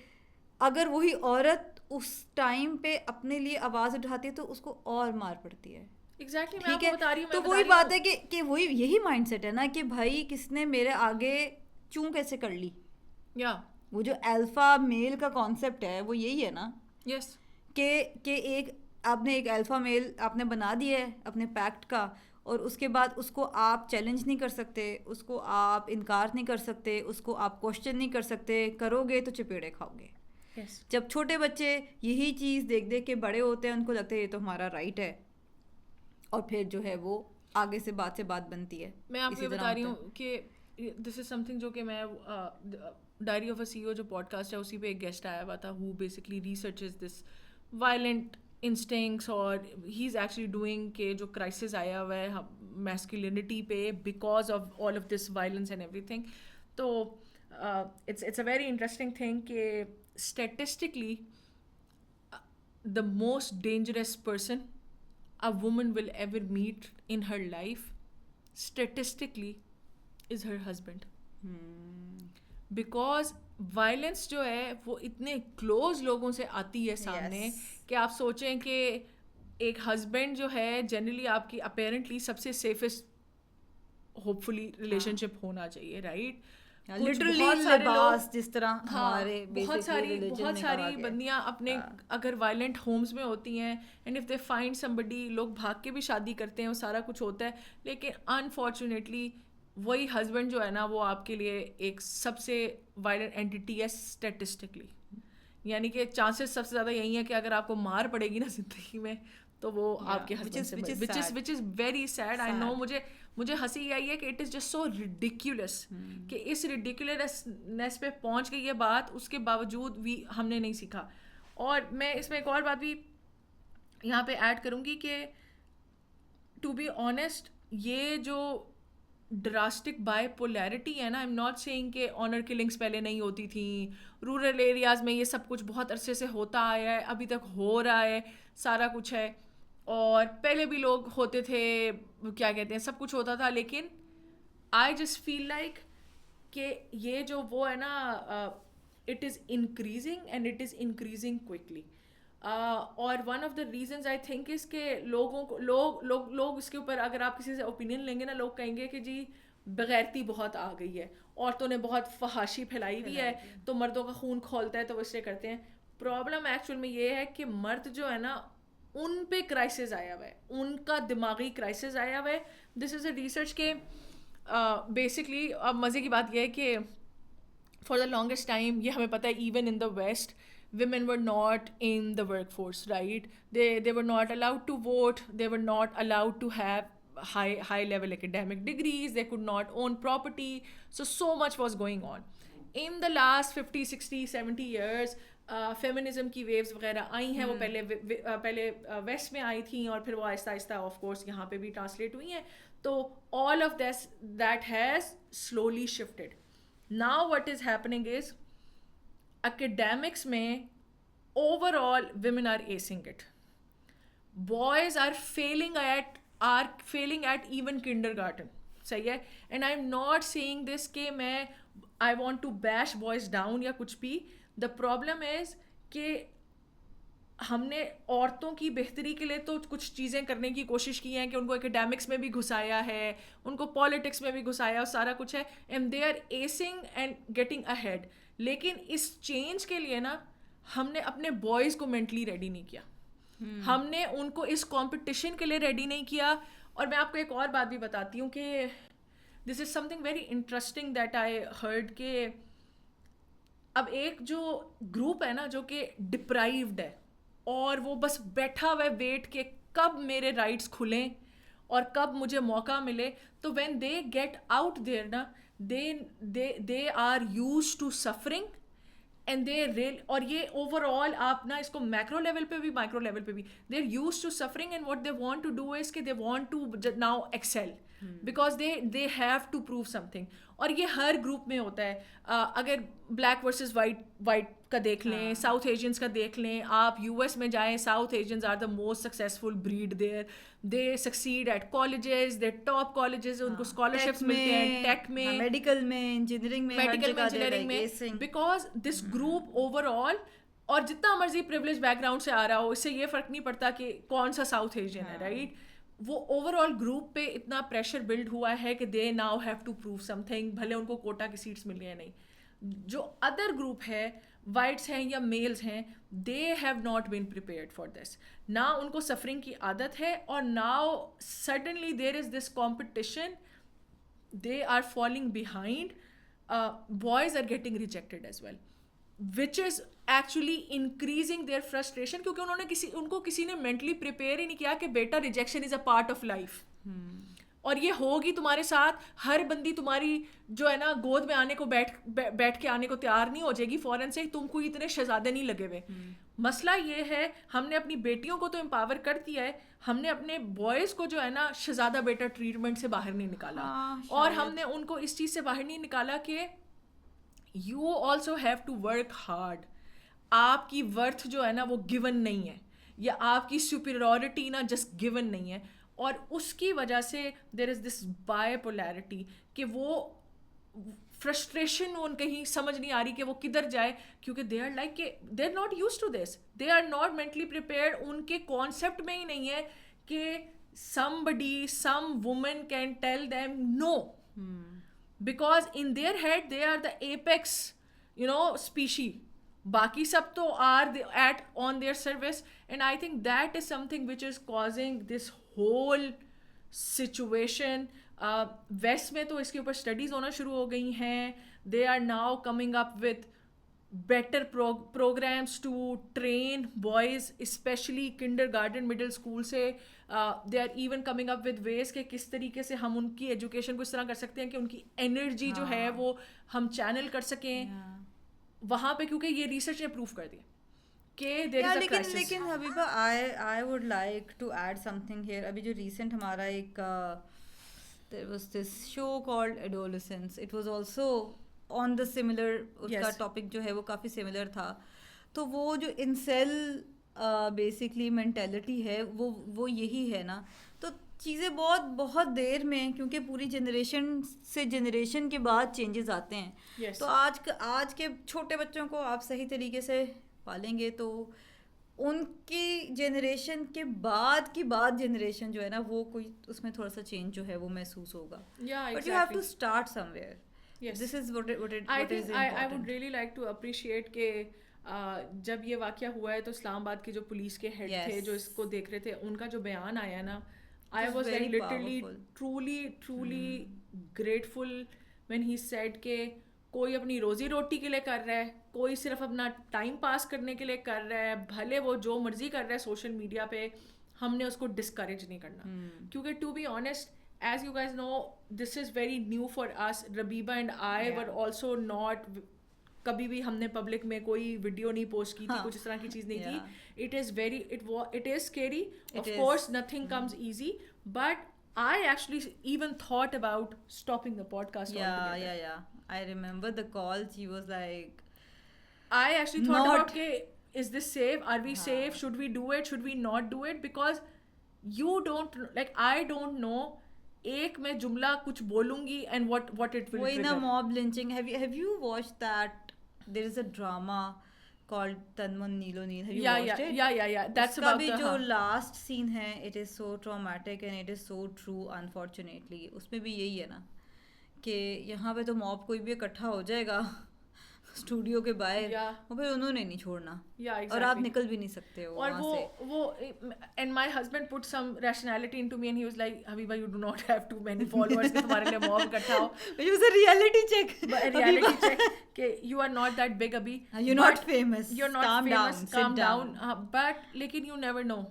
اگر وہی عورت اس ٹائم پہ اپنے لیے آواز اٹھاتی ہے تو اس کو اور مار پڑتی ہے. ایگزیکٹلی میں آپ ٹھیک کو ہے, بتا رہی ہوں, تو وہی بات ہے کہ وہی یہی مائنڈ سیٹ ہے نا کہ بھائی کس نے میرے آگے چوں کیسے کر لی. یا وہ جو الفا میل کا کانسیپٹ ہے وہ یہی ہے نا. یس کہ ایک آپ نے ایک الفا میل آپ نے بنا دیا ہے اپنے پیکٹ کا, اور اس کے بعد اس کو آپ چیلنج نہیں کر سکتے, اس کو آپ انکار نہیں کر سکتے, اس کو آپ کوشچن نہیں کر سکتے, کرو گے تو چپیڑے کھاؤ گے. یس. جب چھوٹے بچے یہی چیز دیکھ دیکھ کے بڑے ہوتے ہیں ان کو لگتا ہے یہ تو ہمارا رائٹ ہے, اور پھر جو ہے وہ آگے سے بات بنتی ہے. میں آپ کو یہ اسی طرح بتا رہی ہوتا ہوں کہ دس از سم تھنگ جو کہ میں ڈائری آف اے سی او جو پوڈ کاسٹ ہے اسی پہ ایک گیسٹ آیا ہوا تھا ہو بیسکلی ریسرچز دس وائلنٹ انسٹنکٹس, اور ہی از ایکچولی ڈوئنگ کہ جو کرائسس آیا ہوا ہے میسکولینٹی پہ because of all of this violence and everything. تو it's a very interesting thing کہ statistically the most dangerous person a woman will ever meet in her life statistically is her husband. Because violence جو ہے وہ اتنے close لوگوں سے آتی ہے سامنے کہ آپ سوچیں کہ ایک ہسبینڈ جو ہے جنرلی آپ کی اپیرنٹلی سب سے سیفسٹ ہوپ فلی ریلیشن شپ ہونا چاہیے, رائٹ. لٹرلی لباس جس طرح ہمارے بہت ساری بندیاں اپنے اگر وائلنٹ ہومز میں ہوتی ہیں and if they find somebody, لوگ بھاگ کے بھی شادی کرتے ہیں, وہ سارا کچھ ہوتا ہے, لیکن انفارچونیٹلی وہی ہسبینڈ جو ہے نا وہ آپ کے لیے ایک سب سے وائلنٹ اینٹی ہے اسٹیٹسٹکلی. یعنی کہ چانسز سب سے زیادہ یہی ہے کہ اگر آپ کو مار پڑے گی نا زندگی میں تو وہ آپ کے ہسبینڈ سے, which is very sad. I know مجھے ہنسی آئی ہے کہ اٹ از جسٹ سو ریڈیکیولس کہ اس ریڈیکیولسنیس پہ پہنچ گئی یہ بات, اس کے باوجود بھی ہم نے نہیں سیکھا. اور میں اس میں ایک اور بات بھی یہاں پہ ایڈ کروں گی کہ ٹو بی آنیسٹ یہ جو ڈراسٹک بائی پولیرٹی ہے نا, آئی ایم ناٹ سیئنگ کہ آنر کلنگس پہلے نہیں ہوتی تھیں, رورل ایریاز میں یہ سب کچھ بہت عرصے سے ہوتا آیا ہے, ابھی تک ہو رہا ہے, سارا کچھ ہے, اور پہلے بھی لوگ ہوتے تھے, کیا کہتے ہیں, سب کچھ ہوتا تھا, لیکن آئی جسٹ فیل لائک کہ یہ جو وہ ہے نا it is increasing and it is increasing quickly. اور one of the reasons I think is کہ لوگوں کو لوگ اس کے اوپر اگر آپ کسی سے اوپینین لیں گے نا, لوگ کہیں گے کہ جی بغیرتی بہت آ گئی ہے, عورتوں نے بہت فحاشی پھیلائی ہوئی ہے تو مردوں کا خون کھولتا ہے تو وہ اس لیے کرتے ہیں. پرابلم ایکچوئل میں یہ ہے کہ مرد جو ہے نا ان پہ کرائسس آیا ہوا ہے, ان کا دماغی کرائسس آیا ہوا ہے. دس از اے ریسرچ کہ بیسکلی اب مزے کی بات یہ ہے کہ فار دا لانگسٹ ٹائم یہ ہمیں پتہ ہے even in the west women were not in the workforce, right? They were not allowed to vote, they were not allowed to have high level academic degrees, they could not own property, so much was going on. In the last 50 60 70 years feminism کی views وغیرہ آئی ہیں, وہ پہلے waste میں آئی تھیں اور پھر وہ آہستہ آہستہ آف کورس یہاں پہ بھی ٹرانسلیٹ ہوئی ہیں. تو آل of this that has slowly shifted. Now what is happening is academics میں overall women are acing it, boys are failing at even kindergarten, صحیح ہے. and I'm not saying this کہ میں I want to bash boys down یا کچھ بھی. the problem is کہ ہم نے عورتوں کی بہتری کے لیے تو کچھ چیزیں کرنے کی کوشش کی ہیں کہ ان کو اکیڈیمکس میں بھی گھسایا ہے, ان کو پالیٹکس میں بھی گھسایا, اور سارا کچھ ہے, and they are acing and getting ahead. لیکن اس چینج کے لیے نا ہم نے اپنے بوائز کو مینٹلی ریڈی نہیں کیا, ہم نے ان کو اس کمپٹیشن کے لیے ریڈی نہیں کیا. اور میں آپ کو ایک اور بات بھی بتاتی ہوں کہ this is something very interesting that I heard کہ اب ایک جو گروپ ہے نا جو کہ ڈپرائیوڈ ہے اور وہ بس بیٹھا ہوا ہے ویٹ کہ کب میرے رائٹس کھلیں اور کب مجھے موقع ملے, تو when they get out there نا they are used to suffering and اور یہ اوور آل آپ نا اس کو میکرو لیول پہ بھی مائکرو لیول پہ بھی they are used to suffering, and what they want to do is کہ they want to now excel because they have to prove something. اور یہ ہر گروپ میں ہوتا ہے. اگر بلیک ورسز وائٹ کا دیکھ لیں, ساؤتھ ایشینس کا دیکھ لیں, آپ یو ایس میں جائیں, South Asians are the most successful breed there, they succeed at colleges, they top colleges, ان کو اسکالرشپس ملتے ہیں ٹیک میں, میڈیکل میں, انجینئرنگ میں, ہر جگہ انجینئرنگ میں, because this group over all, اور جتنا مرضی پریولیج بیک گراؤنڈ سے آ رہا ہو, اس سے یہ فرق نہیں پڑتا کہ کون سا ساؤتھ ایشین ہے, رائٹ, وہ اوور آل گروپ پہ اتنا پریشر بلڈ ہوا ہے کہ they now have to prove something, بھلے ان کو کوٹا کی سیٹس ملی ہیں نہیں. جو ادر گروپ ہے, وائٹس ہیں یا میلز ہیں, they have not been prepared for this. نہ ان کو سفرنگ کی عادت ہے, اور now suddenly there is this competition, they are falling behind. Boys are getting rejected as well, which is actually increasing their frustration, کیونکہ ان کو کسی نے mentally prepare ہی نہیں کیا کہ بیٹا rejection is a part of life. اور یہ ہوگی تمہارے ساتھ, ہر بندی تمہاری جو ہے نا گود میں آنے کو بیٹھ کے آنے کو تیار نہیں ہو جائے گی فوراً سے, تم کو اتنے شہزادے نہیں لگے ہوئے. مسئلہ یہ ہے, ہم نے اپنی بیٹیوں کو تو امپاور کر دیا ہے, ہم نے اپنے بوائز کو جو ہے نا شہزادہ بیٹا ٹریٹمنٹ سے باہر نہیں نکالا, اور ہم نے ان کو اس چیز سے باہر نہیں نکالا کہ you also have to work hard. آپ کی ورتھ جو ہے نا وہ گیون نہیں ہے, یا آپ کی سپیریورٹی نا جسٹ گیون نہیں ہے, اور اس کی وجہ سے دیر از دس بائی پولیرٹی کہ وہ فرسٹریشن ان کہیں سمجھ نہیں آ رہی کہ وہ کدھر جائے, کیونکہ دے آر لائک کہ they are not used to this, they are not mentally prepared. ان کے کانسیپٹ میں ہی نہیں ہے کہ somebody, some woman can tell them no, because in their head they are the apex, species. باقی سب تو are at on their service, and I think that is something which is causing this whole situation. West میں تو اس کے اوپر studies ہونا شروع ہو گئی ہیں. They are now coming up with better programs to train boys, especially kindergarten, garden middle school سے. They are even coming up with ways کہ کس طریقے سے ہم ان کی ایجوکیشن کو اس طرح کر سکتے ہیں کہ ان کی انرجی جو ہے وہ ہم چینل کر سکیں وہاں پہ, کیونکہ یہ ریسرچ نے پروف کر دیا کہ دیر از اے کرائسس. لیکن حبیبہ I would like to add something here. ابھی جو ریسنٹ ہمارا ایک there was this show called Adolescence. It was also on the similar, اس کا ٹاپک جو ہے وہ کافی سملر تھا. تو وہ جو انسیل بیسکلی مینٹیلٹی ہے وہ یہی ہے نا. تو چیزیں بہت دیر میں, کیونکہ پوری جنریشن سے جنریشن کے بعد چینجز آتے ہیں. تو آج کے چھوٹے بچوں کو آپ صحیح طریقے سے پالیں گے تو ان کی جنریشن کے بعد جنریشن جو ہے نا وہ کوئی اس میں تھوڑا سا چینج جو ہے وہ محسوس ہوگا. But you have to start somewhere. This is what is important. I would really like to appreciate کہ جب یہ واقعہ ہوا ہے تو اسلام آباد کے جو پولیس کے ہیڈ تھے جو اس کو دیکھ رہے تھے, ان کا جو بیان آیا نا, I was like literally truly grateful when he said کہ کوئی اپنی روزی روٹی کے لیے کر رہا ہے, کوئی صرف اپنا ٹائم پاس کرنے کے لیے کر رہا ہے, بھلے وہ جو مرضی کر رہا ہے سوشل میڈیا پہ, ہم نے اس کو ڈسکریج نہیں کرنا. کیونکہ to be honest, as you guys know, this is very new for us. Rabiba and I were also not, کبھی بھی ہم نے پبلک میں کوئی ویڈیو نہیں پوسٹ کی تھی, کچھ اس طرح کی چیز نہیں کی. It is scary, of course, nothing comes easy, but I actually even thought about stopping the podcast altogether. Yeah. I remember the calls. He was like, I actually thought about کہ is this safe? Are we safe? Should we do it? Should we not do it? Because you don't, like, I don't know. ایک میں جملہ کچھ بولوں گی and what it will trigger. وہی نا mob lynching. Have you watched that? There is a drama called Tanman Neelo Neel. Have you watched it? Yeah. That's about the. اس کا بھی جو last scene ہے, it is so traumatic and it is so true, unfortunately. اس میں بھی یہی ہے نا کہ یہاں پہ تو موب کوئی بھی اکٹھا ہو جائے گا اسٹوڈیو کے باہر, اور پھر انہوں نے نہیں چھوڑنا, اور آپ نکل بھی نہیں سکتے ہو وہاں سے. وہ and my husband put some rationality into me and he was like, Habiba, you do not have too many followers کہ تمہارے لیے موب اکٹھا ہو. It was a reality check کہ you are not that big ابھی, you're not famous, you're not famous, calm down. But لیکن you never know.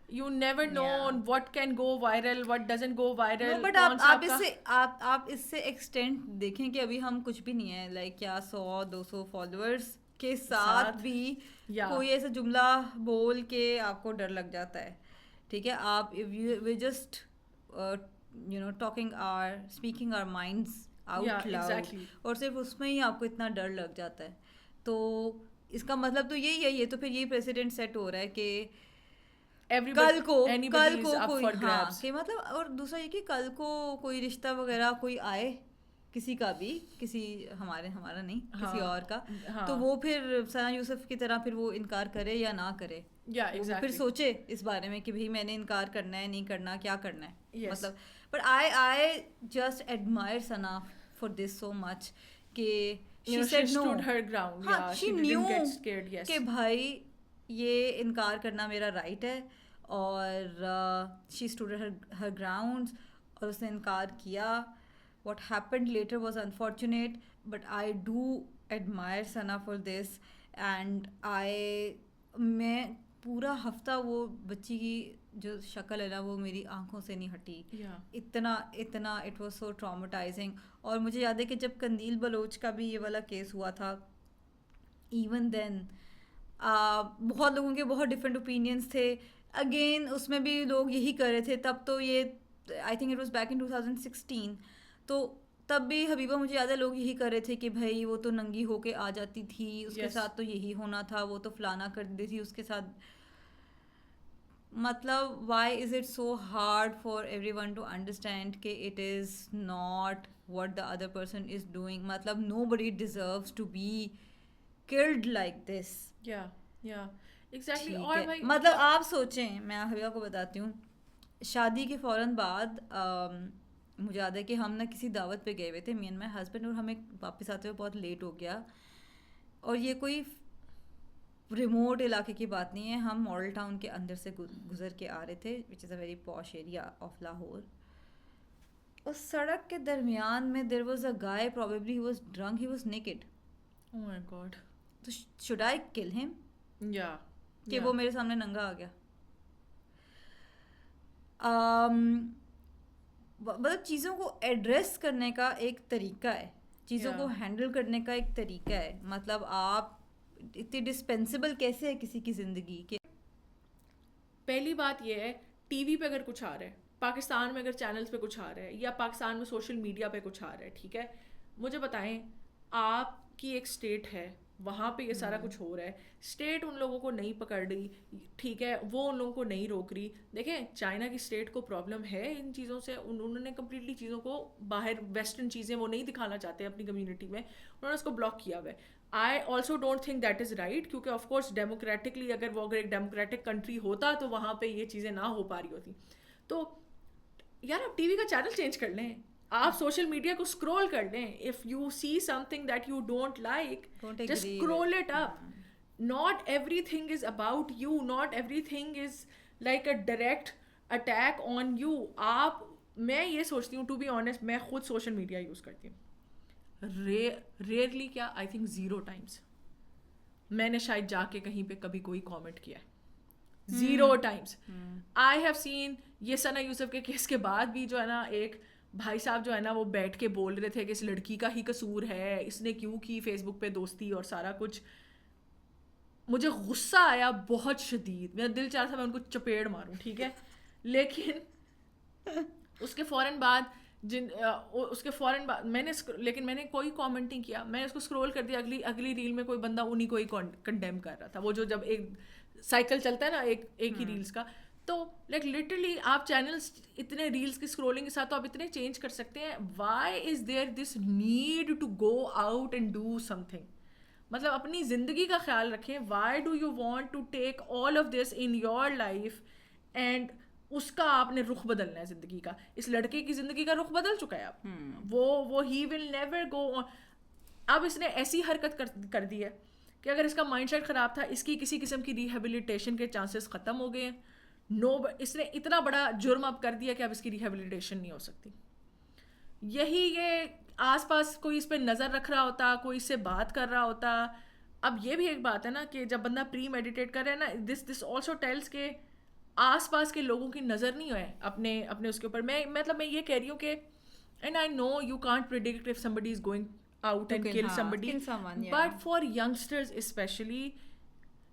You never know what can go viral, what doesn't go viral. No, but آپ اس سے extent دیکھیں کہ ابھی ہم کچھ بھی نہیں ہے, لائک کیا 100-200 فالوورس کے ساتھ بھی کوئی ایسا جملہ بول کے آپ کو ڈر لگ جاتا ہے. ٹھیک ہے, آپ we just speaking our minds out loud, اور صرف اس میں ہی آپ کو اتنا ڈر لگ جاتا ہے. تو اس کا مطلب تو یہی ہے, یہ تو پھر یہی پریسیڈنٹ سیٹ ہو رہا ہے کہ کل کو کوئی, ہاں کہ مطلب, اور دوسرا یہ کہ کل کو کوئی رشتہ وغیرہ کوئی آئے کسی کا بھی, کسی ہمارا نہیں کسی اور کا, تو وہ پھر ثنا یوسف کی طرح پھر وہ انکار کرے یا نہ کرے, وہ پھر سوچے اس بارے میں کہ بھائی میں نے انکار کرنا ہے نہیں کرنا, کیا کرنا ہے مطلب. But I just admire Sana for this so much کہ she said no, ہاں she knew کہ بھائی یہ انکار کرنا میرا رائٹ ہے, اور she stood her grounds, اور اس نے انکار کیا. what happened later was unfortunate, but I do admire Sana for this, and میں پورا ہفتہ وہ بچی کی جو شکل ہے نا وہ میری آنکھوں سے نہیں ہٹی, اتنا اٹ واز سو ٹراماٹائزنگ. اور مجھے یاد ہے کہ جب قندیل بلوچ کا بھی یہ والا کیس ہوا تھا, ایون دین بہت لوگوں کے بہت ڈفرینٹ اوپینینس تھے. اگین اس میں بھی لوگ یہی کر رہے تھے, تب تو یہ I think it was back in 2016, تو تب بھی حبیبہ مجھے یاد ہے لوگ یہی کر رہے تھے کہ بھائی وہ تو ننگی ہو کے آ جاتی تھی, اس کے ساتھ تو یہی ہونا تھا, وہ تو فلانا کر دیتی تھی اس کے ساتھ. مطلب why is it so hard for everyone to understand کہ it is not what the other person is doing, مطلب nobody deserves to be killed like this. exactly. اور مطلب آپ سوچیں, میں حبیبہ کو بتاتی ہوں, شادی کے فوراً بعد مجھے یاد ہے کہ ہم نا کسی دعوت پہ گئے ہوئے تھے, می اینڈ مائی ہسبینڈ, اور ہمیں واپس آتے ہوئے بہت لیٹ ہو گیا, اور یہ کوئی ریموٹ علاقے کی بات نہیں ہے, ہم ماڈل ٹاؤن کے اندر سے گزر کے آ رہے تھے, which is a very posh area of Lahore. اس سڑک کے درمیان میں there was a guy, probably he was drunk, he was naked. oh my god, تو شوڈ آئی کل ہم, کہ وہ میرے سامنے ننگا آ گیا. مطلب چیزوں کو ایڈریس کرنے کا ایک طریقہ ہے, چیزوں کو ہینڈل کرنے کا ایک طریقہ ہے. مطلب آپ اتنی ڈسپینسیبل کیسے ہے کسی کی زندگی کے. پہلی بات یہ ہے, ٹی وی پہ اگر کچھ آ رہا ہے, پاکستان میں اگر چینلز پہ کچھ آ رہا ہے, یا پاکستان میں سوشل میڈیا پہ کچھ آ رہا ہے, ٹھیک ہے, مجھے بتائیں آپ کی ایک اسٹیٹ ہے, وہاں پہ یہ سارا کچھ ہو رہا ہے, اسٹیٹ ان لوگوں کو نہیں پکڑ رہی, ٹھیک ہے, وہ ان لوگوں کو نہیں روک رہی. دیکھیں چائنا کی اسٹیٹ کو پرابلم ہے ان چیزوں سے, انہوں نے کمپلیٹلی چیزوں کو باہر, ویسٹرن چیزیں وہ نہیں دکھانا چاہتے اپنی کمیونٹی میں, انہوں نے اس کو بلاک کیا ہوا ہے. I also don't think that is right, کیونکہ آف کورس ڈیموکریٹکلی اگر وہ ایک ڈیموکریٹک کنٹری ہوتا تو وہاں پہ یہ چیزیں نہ ہو پا رہی ہوتی. تو یار آپ ٹی وی کا چینل چینج کر لیں, آپ سوشل میڈیا کو اسکرول کر لیں, if you see something that you don't like, just scroll it up. Not everything is about you, not everything is like a direct attack on you. آپ, میں یہ سوچتی ہوں to be honest, میں خود social media use کرتی ہوں, rarely کیا, آئی تھنک 0 times میں نے شاید جا کے کہیں پہ کبھی کوئی کامنٹ کیا ہے, 0 times. آئی ہیو سین یہ ثنا یوسف کے کیس کے بعد بھی جو ہے نا, ایک بھائی صاحب جو ہے نا وہ بیٹھ کے بول رہے تھے کہ اس لڑکی کا ہی قصور ہے, اس نے کیوں کی فیس بک پہ دوستی اور سارا کچھ. مجھے غصہ آیا بہت شدید, میرا دل چاہتا تھا میں ان کو چپیڑ ماروں, ٹھیک ہے, لیکن اس کے فوراً بعد میں نے کوئی کامنٹ نہیں کیا, میں نے اس کو اسکرول کر دیا. اگلی ریل میں کوئی بندہ انہیں کو ہی کنڈیم کر رہا تھا, وہ جو جب ایک سائیکل چلتا ہے نا ایک ہی ریلس کا. تو لائک لٹرلی آپ چینلس اتنے ریلس کی اسکرولنگ کے ساتھ تو آپ اتنے چینج کر سکتے ہیں. Why is there this need to go out and do something. مطلب اپنی زندگی کا خیال رکھیں. Why do you want to take all of this in your life, and اس کا آپ نے رخ بدلنا ہے زندگی کا. اس لڑکے کی زندگی کا رخ بدل چکا ہے اب, وہ ہی ول نیور گو آن. اب اس نے ایسی حرکت کر دی ہے کہ اگر اس کا مائنڈ سیٹ خراب تھا, اس کی کسی قسم کی ریہیبلیٹیشن کے چانسز ختم ہو گئے ہیں. اس نے اتنا بڑا جرم اب کر دیا کہ اب اس کی ریہیبلیٹیشن نہیں ہو سکتی. یہی یہ آس پاس کوئی اس پہ نظر رکھ رہا ہوتا, کوئی اس سے بات کر رہا ہوتا. اب یہ بھی ایک بات ہے نا کہ جب بندہ پری میڈیٹیٹ کر رہا ہے نا, دس آلسو ٹیلس کہ آس پاس کے لوگوں کی نظر نہیں ہے اپنے اس کے اوپر. میں یہ کہہ رہی ہوں کہ and I know you can't predict if somebody is going out and kill somebody, but for youngsters especially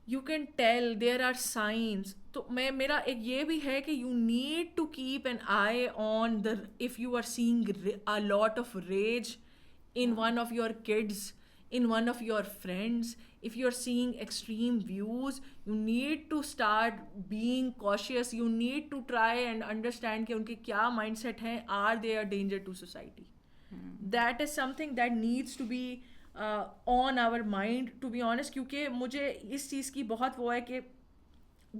you can tell there are signs. تو میرا ایک یہ بھی ہے کہ you need to keep an eye on if you are seeing a lot of rage in one of your kids, in one of your friends, if you're seeing extreme views, you need to start being cautious. You need to try and understand کہ ان کے کیا mind set ہیں. Are they a danger to society? That is something that needs to be on our mind, to be honest. کیونکہ مجھے اس چیز کی بہت وہ ہے کہ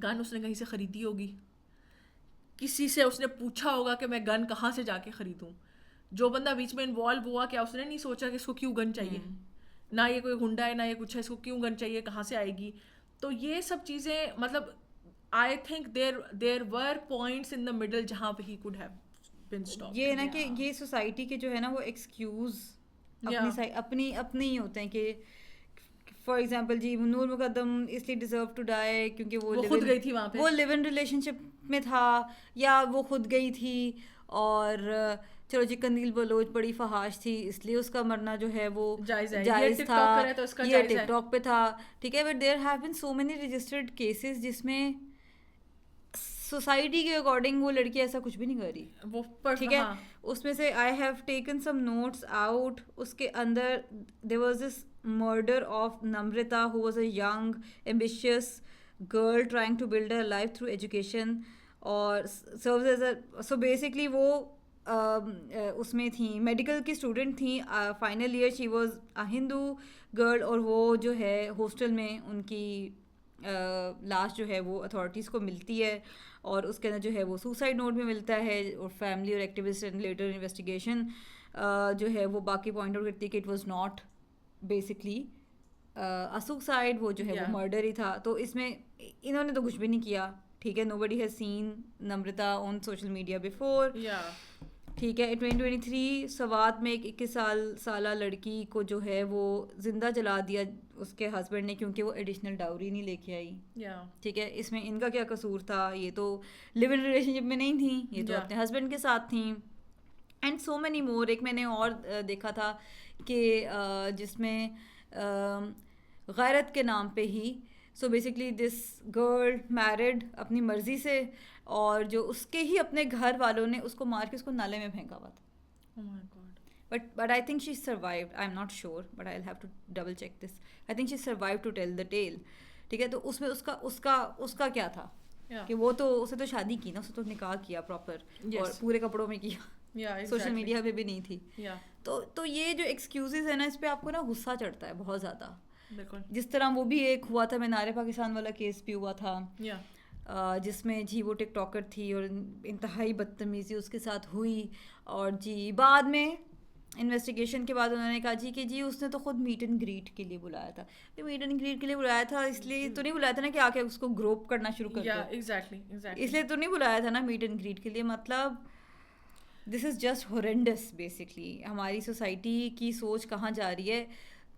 گن اس نے کہیں سے خریدی ہوگی, کسی سے اس نے پوچھا ہوگا کہ میں گن کہاں سے جا کے خریدوں. جو بندہ بیچ میں انوالو ہوا, کیا اس نے نہیں سوچا کہ اس کو کیوں گن چاہیے, نہ یہ کوئی گنڈا ہے نہ یہ کچھ ہے, اس کو کیوں گن چاہیے, کہاں سے آئے گی. تو یہ سب چیزیں مطلب I think there were points in the middle جہاں پہ he could have been stop. یہ ہے نا کہ یہ سوسائٹی کے جو ہے نا وہ ایکسکیوز اپنی ہی ہوتے ہیں کہ فار ایگزامپل جی نور مقدم اس لیے ڈیزرو ٹو ڈائی کیونکہ وہ خود گئی تھی وہاں پہ, وہ لیو ان ریلیشن شپ میں تھا, یا وہ خود گئی تھی, اور چلو جی قندیل بلوچ بڑی فحاش تھی اس لیے اس کا مرنا جو ہے وہ جائز تھا, یہ ٹک ٹاک پہ تھا, ٹھیک ہے. But there have been so many registered cases جس میں سوسائٹی کے اکارڈنگ وہ لڑکی ایسا کچھ بھی نہیں کر رہی, ٹھیک ہے. اس میں سے I have taken some notes out. اس کے اندر there was this murder of Namrata who was a young ambitious girl trying to build a life through education, اور serves as a so basically وہ اس میں تھیں میڈیکل کی اسٹوڈنٹ تھیں, final year. She was a Hindu girl, اور وہ جو ہے ہاسٹل میں ان کی لاش جو ہے وہ اتھارٹیز کو ملتی ہے, اور اس کے اندر جو ہے وہ سوسائڈ نوٹ بھی ملتا ہے, اور فیملی اور ایکٹیوسٹ اینڈ لیٹر انویسٹیگیشن جو ہے وہ باقی پوائنٹ آؤٹ کرتی ہے کہ it was not basically suicide, وہ جو ہے وہ مرڈر ہی تھا. تو اس میں انہوں نے تو کچھ بھی نہیں کیا, ٹھیک ہے. Nobody has seen Namrata on social media before, ٹھیک ہے. 2023 سوات میں ایک 21 سالہ لڑکی کو جو ہے وہ زندہ جلا دیا اس کے ہسبینڈ نے, کیونکہ وہ ایڈیشنل ڈاوری نہیں لے کے آئی, ٹھیک ہے. اس میں ان کا کیا قصور تھا, یہ تو لیو ان ریلیشن شپ میں نہیں تھیں, یہ تو اپنے ہسبینڈ کے ساتھ تھیں. اینڈ سو مینی مور. ایک میں نے اور دیکھا تھا کہ جس میں غیرت کے نام پہ ہی, so basically this girl married اپنی مرضی سے, اور جو اس کے ہی اپنے گھر والوں نے اس کو مار کے اس کو نالے میں پھینکا ہوا تھا. But I think she survived. I'm not sure, but I'll have to double check this. I think she survived to tell the tale. ٹھیک ہے. تو اس میں اس کا کیا تھا کہ وہ تو اسے تو شادی کی نا, اسے تو نکاح کیا پراپر, اور پورے کپڑوں میں کیا, سوشل میڈیا پہ بھی نہیں تھی. تو یہ جو ایکسکیوزز ہے نا, اس پہ آپ کو نا غصہ چڑھتا ہے بہت زیادہ. جس طرح وہ بھی ایک ہوا تھا مینار پاکستان والا کیس بھی ہوا تھا, جس میں جی وہ ٹک ٹاکر تھی اور انتہائی بدتمیزی اس کے ساتھ ہوئی, اور جی بعد میں انویسٹیگیشن کے بعد انہوں نے کہا جی کہ جی اس نے تو خود میٹ اینڈ گریٹ کے لیے بلایا تھا. میٹ اینڈ گریٹ کے لیے بلایا تھا اس لیے تو نہیں بلایا تھا نا کہ آ کے اس کو گروپ کرنا شروع کر دو, اس لیے تو نہیں بلایا تھا نا میٹ اینڈ گریٹ کے لیے. مطلب دس از جسٹ ہورینڈس بیسکلی. ہماری سوسائٹی کی سوچ کہاں جا رہی ہے.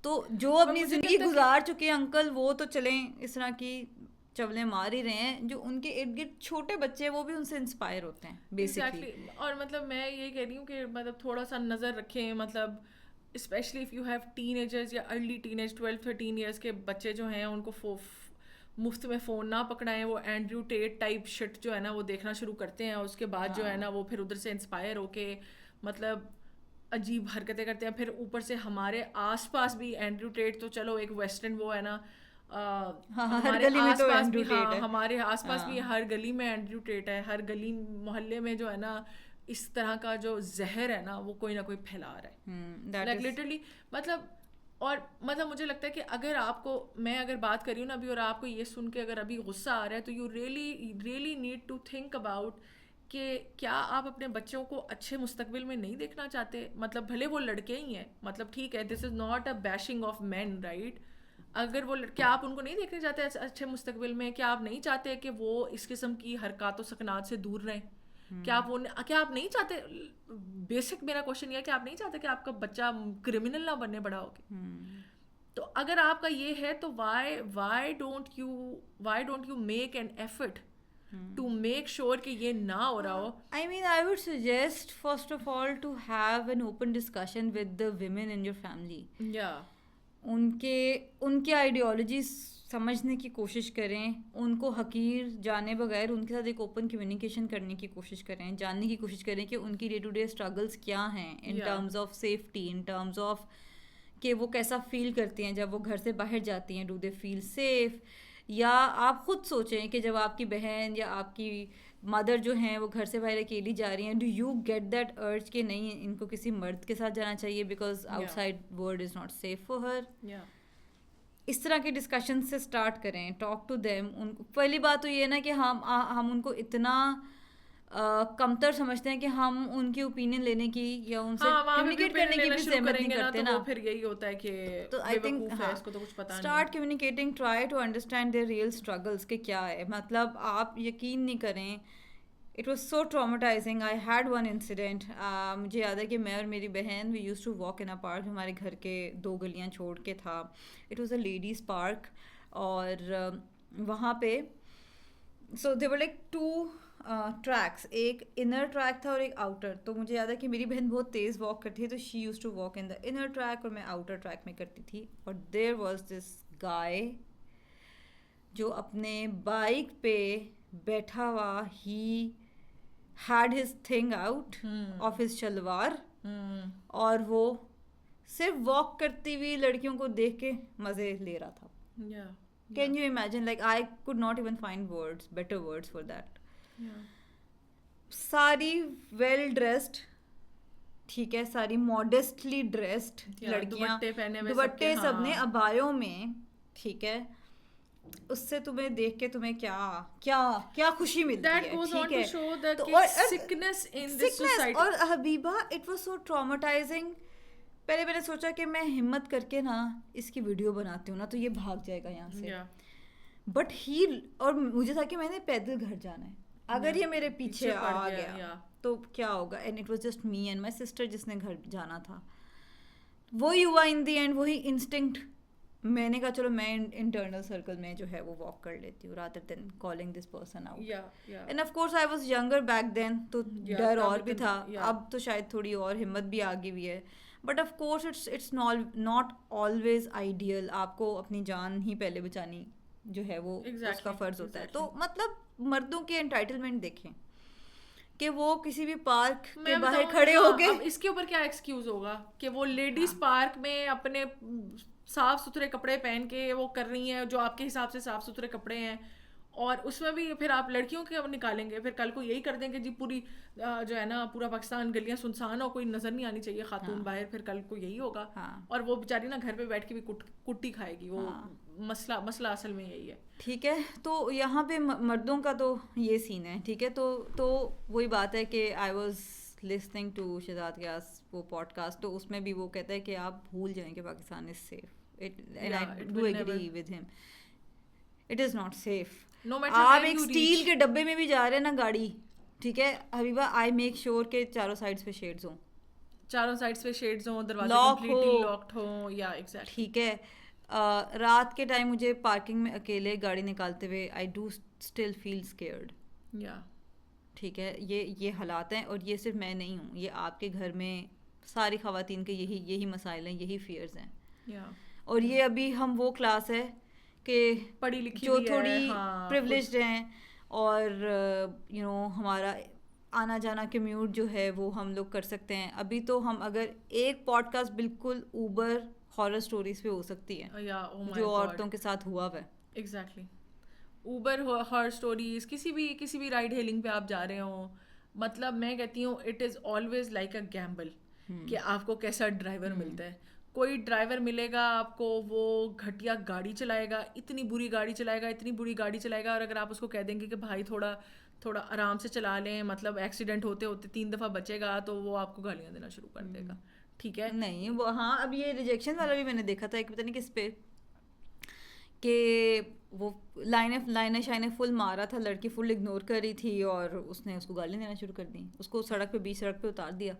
تو جو اپنی زندگی گزار چکے ہیں انکل, وہ تو چلیں اس طرح کی چولیں مار ہی رہے ہیں, جو ان کے ارد گرد چھوٹے بچے ہیں وہ بھی ان سے انسپائر ہوتے ہیں بیسکلی. اور مطلب میں یہ کہہ رہی ہوں کہ مطلب تھوڑا سا نظر رکھیں, مطلب especially if you have teenagers یا ارلی ٹین ایج 12-13 ایئرس کے بچے جو ہیں, ان کو مفت میں فون نہ پکڑائیں. وہ اینڈریو ٹیٹ ٹائپ شٹ جو ہے نا وہ دیکھنا شروع کرتے ہیں, اور اس کے بعد جو ہے نا وہ پھر ادھر سے انسپائر ہو کے مطلب عجیب حرکتیں کرتے ہیں. پھر اوپر سے ہمارے آس پاس بھی اینڈریو ٹیٹ تو چلو ایک ویسٹرن وہ ہے نا, ہمارے آس پاس بھی, ہمارے آس پاس بھی ہر گلی میں اینڈریو ٹیٹ ہے, ہر گلی محلے میں جو ہے نا اس طرح کا جو زہر ہے نا وہ کوئی نہ کوئی پھیلا رہا ہے, لائک لٹرلی. مطلب اور مطلب مجھے لگتا ہے کہ اگر آپ کو, میں اگر بات کر رہی ہوں نا ابھی, اور آپ کو یہ سن کے اگر ابھی غصہ آ رہا ہے, تو you really need to think about کہ کیا آپ اپنے بچوں کو اچھے مستقبل میں نہیں دیکھنا چاہتے. مطلب بھلے وہ لڑکے ہی ہیں, مطلب ٹھیک ہے, this is not a bashing of men, right. اگر وہ کیا آپ ان کو نہیں دیکھنا چاہتے اچھے مستقبل میں؟ کیا آپ نہیں چاہتے کہ وہ اس قسم کی حرکات و سکنات سے دور رہیں؟ کیا آپ نہیں چاہتے, بیسک میرا کوشچن یہ ہے کہ آپ نہیں چاہتے کہ آپ کا بچہ کرمنل نہ بننے بڑا ہو کے؟ تو اگر آپ کا یہ ہے تو why don't you make an effort to make sure کہ یہ نہ ہو رہا ہو؟ I mean, I would suggest first of all to have an open discussion with the women in your family. ان کے آئیڈیالوجی سمجھنے کی کوشش کریں, ان کو حقیر جانے بغیر ان کے ساتھ ایک اوپن کمیونیکیشن کرنے کی کوشش کریں, جاننے کی کوشش کریں کہ ان کی ڈے ٹو ڈے اسٹرگلس کیا ہیں in terms of safety, in terms of کہ وہ کیسا فیل کرتی ہیں جب وہ گھر سے باہر جاتی ہیں. Do they feel safe? یا آپ خود سوچیں کہ جب آپ کی بہن یا آپ کی مدر جو ہیں وہ گھر سے باہر اکیلی جا رہی ہیں, ڈو یو گیٹ دیٹ ارج کہ نہیں ان کو کسی مرد کے ساتھ جانا چاہیے because outside world is not safe for her. اس طرح کے ڈسکشن سے اسٹارٹ کریں, ٹاک ٹو دیم. ان کو پہلی بات تو یہ نا کہ ہم ان کو اتنا کمتر سمجھتے ہیں کہ ہم ان کی اوپینین لینے کی یا ان سے کمیونیکیٹ کرنے کی بھی زحمت نہیں کرتے نا. پھر یہی ہوتا ہے کہ تو I think start communicating, try to understand their real struggles کہ کیا ہے. مطلب آپ یقین نہیں کریں, it was so traumatising. I had one incident. مجھے یاد ہے کہ میں اور میری بہن we used to walk in a park, ہمارے گھر کے 2 گلیاں چھوڑ کے تھا. It was a ladies park, اور وہاں پہ so they were like 2 tracks, ایک انر ٹریک تھا اور ایک آؤٹر. تو مجھے یاد ہے کہ میری بہن بہت تیز واک کرتی ہے تو she used to walk in the inner track اور میں آؤٹر ٹریک میں کرتی تھی. اور دیر واز دس گائے جو اپنے بائک پہ بیٹھا ہوا, ہی had his thing out of his shalwar, اور وہ صرف واک کرتی ہوئی لڑکیوں کو دیکھ کے مزے لے رہا تھا. Can you imagine? Like I could not even find better words for that. ساری ویل ڈریسڈ, ٹھیک ہے, ساری ماڈیسٹلی ڈریسڈ لڑکیاں, دوپٹے سب نے, ابایوں میں, ٹھیک ہے. اس سے تمہیں دیکھ کے تمہیں کیا کیا کیا خوشی ملتی ہے, ٹھیک ہے. اور حبیبہ اٹ واز سو ٹراماٹائزنگ. پہلے میں نے سوچا کہ میں ہمت کر کے نا اس کی ویڈیو بناتی ہوں نا تو یہ بھاگ جائے گا یہاں سے, بٹ ہی, اور مجھے تھا کہ میں نے پیدل گھر جانا ہے, اگر یہ میرے پیچھے آ گیا تو کیا ہوگا. And it was just me and my sister جس نے گھر جانا تھا. وہی ہوا ان دی اینڈ, وہی انسٹنکٹ. میں نے کہا چلو میں انٹرنل سرکل میں جو ہے وہ واک کر لیتی ہوں rather than calling this person out. And of course I was younger back then, تو ڈر اور بھی تھا. اب تو شاید تھوڑی اور ہمت بھی آ گئی ہوئی ہے, but of course it's not always ideal. آپ کو اپنی جان ہی پہلے بچانی جو ہے وہ اس کا فرض ہوتا ہے. تو مطلب مردوں کے انٹائٹلمنٹ دیکھیں کہ وہ کسی بھی پارک کے باہر کھڑے ہو گئے. اس کے اوپر کیا ایکسکیوز ہوگا کہ وہ لیڈیز پارک میں اپنے صاف ستھرے کپڑے پہن کے وہ کر رہی ہیں جو آپ کے حساب سے صاف ستھرے کپڑے ہیں, اور اس میں بھی پھر آپ لڑکیوں کے نکالیں گے, پھر کل کو یہی کر دیں گے جی پوری جو ہے نا پورا پاکستان گلیاں سنسان ہو, کوئی نظر نہیں آنی چاہیے خاتون باہر, پھر کل کو یہی ہوگا. اور وہ بیچاری نا گھر پہ بیٹھ کے بھی کٹی کھائے گی. وہ مسئلہ اصل میں یہی ہے, ٹھیک ہے. تو یہاں پہ مردوں کا تو یہ سین ہے, ٹھیک ہے. تو وہی بات ہے کہ I was listening to Shahzad Ghias وہ پوڈ کاسٹ, تو اس میں بھی وہ کہتا ہے کہ آپ بھول جائیں کہ Pakistan is safe. And I do agree with him. It is not safe. آپ ایک اسٹیل کے ڈبے میں بھی جا رہے ہیں نا گاڑی, ٹھیک ہے حبیبہ, آئی میک شیور کہ چاروں سائڈس پہ شیڈز ہوں, دروازے کمپلیٹلی لاکڈ ہوں. یا ایگزیکٹلی, ٹھیک ہے. رات کے ٹائم مجھے پارکنگ میں اکیلے گاڑی نکالتے ہوئے I do still feel scared. ٹھیک ہے, یہ حالات ہیں, اور یہ صرف میں نہیں ہوں, یہ آپ کے گھر میں ساری خواتین کے یہی مسائل ہیں, یہی فیئرز ہیں. اور یہ ابھی ہم وہ کلاس ہے کہ پڑھی لکھی جو تھوڑی پریولیجڈ ہیں, اور یو نو ہمارا آنا جانا کمیوٹ جو ہے وہ ہم لوگ کر سکتے ہیں. ابھی تو ہم اگر ایک پوڈ کاسٹ بالکل اوبر ہارر اسٹوریز پہ ہو سکتی ہے جو عورتوں کے ساتھ ہوا ہے. ایگزیکٹلی, اوبر ہارر اسٹوریز, کسی بھی رائڈ ہیلنگ پہ آپ جا رہے ہوں, مطلب میں کہتی ہوں it is always like a gamble کہ آپ کو کیسا ڈرائیور ملتا ہے. کوئی ڈرائیور ملے گا آپ کو وہ گھٹیا گاڑی چلائے گا, اتنی بری گاڑی چلائے گا, اور اگر آپ اس کو کہہ دیں گے کہ بھائی تھوڑا آرام سے چلا لیں, مطلب ایکسیڈنٹ ہوتے 3 دفعہ بچے گا, تو وہ آپ کو گالیاں دینا شروع کر دے گا. ٹھیک ہے, نہیں وہ ہاں, اب یہ ریجیکشن والا بھی میں نے دیکھا تھا ایک, پتہ نہیں کس پہ, کہ وہ لائنیں شائنیں فل مارا تھا, لڑکی فل اگنور کر رہی تھی, اور اس نے اس کو گالیاں دینا شروع کر دی, اس کو بیچ سڑک پہ اتار دیا.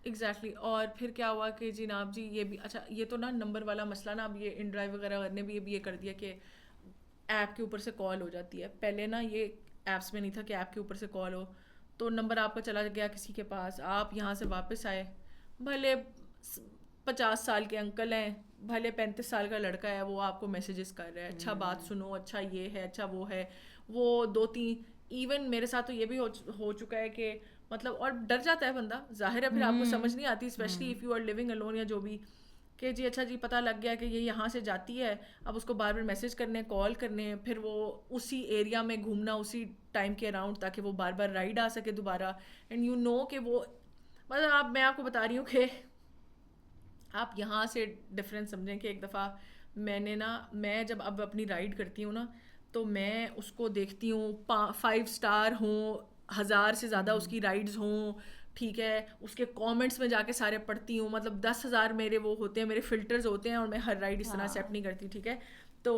ایگزیکٹلی. اور پھر کیا ہوا کہ جناب جی یہ بھی اچھا, یہ تو نا نمبر والا مسئلہ نا, اب یہ ان ڈرائیو وغیرہ نے بھی یہ کر دیا کہ ایپ کے اوپر سے کال ہو جاتی ہے. پہلے نا یہ ایپس میں نہیں تھا کہ ایپ کے اوپر سے کال ہو, تو نمبر آپ کا چلا گیا کسی کے پاس, آپ یہاں سے واپس آئے, بھلے 50 سال کے انکل ہیں, بھلے 35 سال کا لڑکا ہے, وہ آپ کو میسیجز کر رہا ہے, اچھا بات سنو, اچھا یہ ہے, اچھا وہ ہے, وہ 2-3 ایون میرے ساتھ تو یہ بھی ہو چکا ہے کہ مطلب, اور ڈر جاتا ہے بندہ, ظاہر ہے پھر آپ کو سمجھ نہیں آتی, especially if you are living alone یا جو بھی, کہ جی اچھا جی پتہ لگ گیا کہ یہ یہاں سے جاتی ہے, اب اس کو بار بار میسج کرنے, کال کرنے, پھر وہ اسی ایریا میں گھومنا اسی ٹائم کے اراؤنڈ تاکہ وہ بار بار رائڈ آ سکے دوبارہ. اینڈ یو نو کہ وہ مطلب میں آپ کو بتا رہی ہوں کہ آپ یہاں سے ڈفرینس سمجھیں کہ ایک دفعہ میں جب اب اپنی رائڈ کرتی ہوں نا تو میں اس کو دیکھتی ہوں 5 اسٹار ہوں, 1000 سے زیادہ اس کی رائڈز ہوں, ٹھیک ہے, اس کے کامنٹس میں جا کے سارے پڑھتی ہوں, مطلب 10,000 میرے وہ ہوتے ہیں, میرے فلٹرز ہوتے ہیں, اور میں ہر رائڈ اس طرح ایکسیپٹ نہیں کرتی, ٹھیک ہے. تو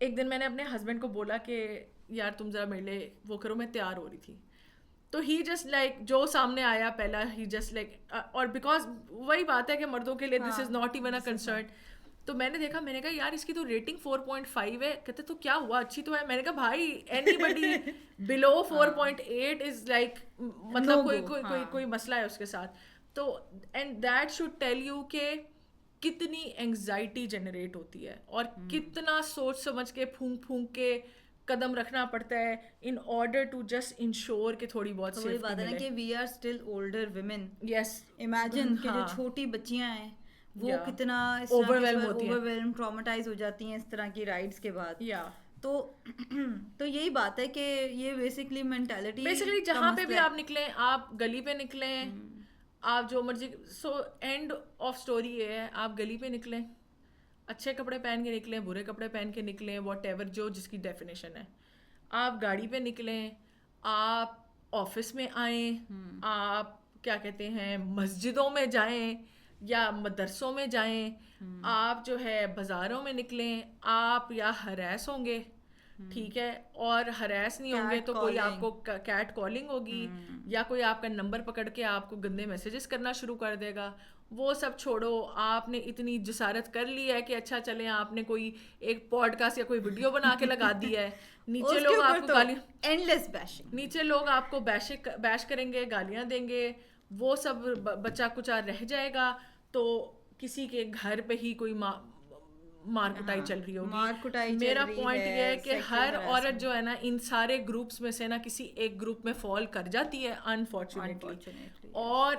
ایک دن میں نے اپنے ہسبینڈ کو بولا کہ یار تم ذرا میرے لیے وہ کرو, میں تیار ہو رہی تھی. تو ہی جسٹ لائک جو سامنے آیا پہلا ہی جسٹ لائک, اور بیکاز وہی بات ہے کہ مردوں کے لیے this is not even a concern. تو میں نے دیکھا, میں نے کہا یار اس کی تو ریٹنگ 4.5 ہے. کہتے تو کیا ہوا, اچھی تو ہے. میں نے کہا بھائی any body blue 4.8 is like مطلب کوئی مسئلہ ہے اس کے ساتھ. تو and that should tell you کہ کتنی انگزائٹی جنریٹ ہوتی ہے اور کتنا سوچ سمجھ کے پھونک پھونک کے قدم رکھنا پڑتا ہے in order to just ensure کہ تھوڑی بہت سیفٹی بات ہے نا ملے. کہ we are still older women. Yes, imagine کہ جو چھوٹی بچیاں ہیں وہ کتنا اوور ٹرامیٹائز ہو جاتی ہیں اس طرح کی رائڈس کے بعد. تو یہی بات ہے کہ یہ بیسکلی بیسکلی جہاں پہ بھی آپ نکلیں, آپ گلی پہ نکلیں, آپ جو مرضی, سو اینڈ آف اسٹوری یہ ہے, آپ گلی پہ نکلیں, اچھے کپڑے پہن کے نکلیں, برے کپڑے پہن کے نکلیں, واٹ ایور جو جس کی ڈیفینیشن ہے, آپ گاڑی پہ نکلیں, آپ آفس میں آئیں, آپ کیا کہتے ہیں مسجدوں میں جائیں یا مدرسوں میں جائیں, آپ جو ہے بازاروں میں نکلیں, آپ یا ہراس ہوں گے, ٹھیک ہے, اور ہراس نہیں ہوں گے تو کوئی آپ کو کیٹ کالنگ ہوگی یا کوئی آپ کا نمبر پکڑ کے آپ کو گندے میسیجز کرنا شروع کر دے گا. وہ سب چھوڑو, آپ نے اتنی جسارت کر لی ہے کہ اچھا چلیں آپ نے کوئی ایک پوڈ کاسٹ یا کوئی ویڈیو بنا کے لگا دی ہے, نیچے لوگ آپ کو گالی, اینڈلیس بیشنگ, نیچے لوگ آپ کو بیش کریں گے, گالیاں دیں گے, وہ سب بچا کچا رہ جائے گا. تو کسی کے گھر پہ ہی کوئی مار کٹائی چل رہی ہوگی. میرا پوائنٹ یہ ہے کہ ہر عورت جو ہے نا ان سارے گروپس میں سے نا کسی ایک گروپ میں فال کر جاتی ہے انفارچونیٹلی, اور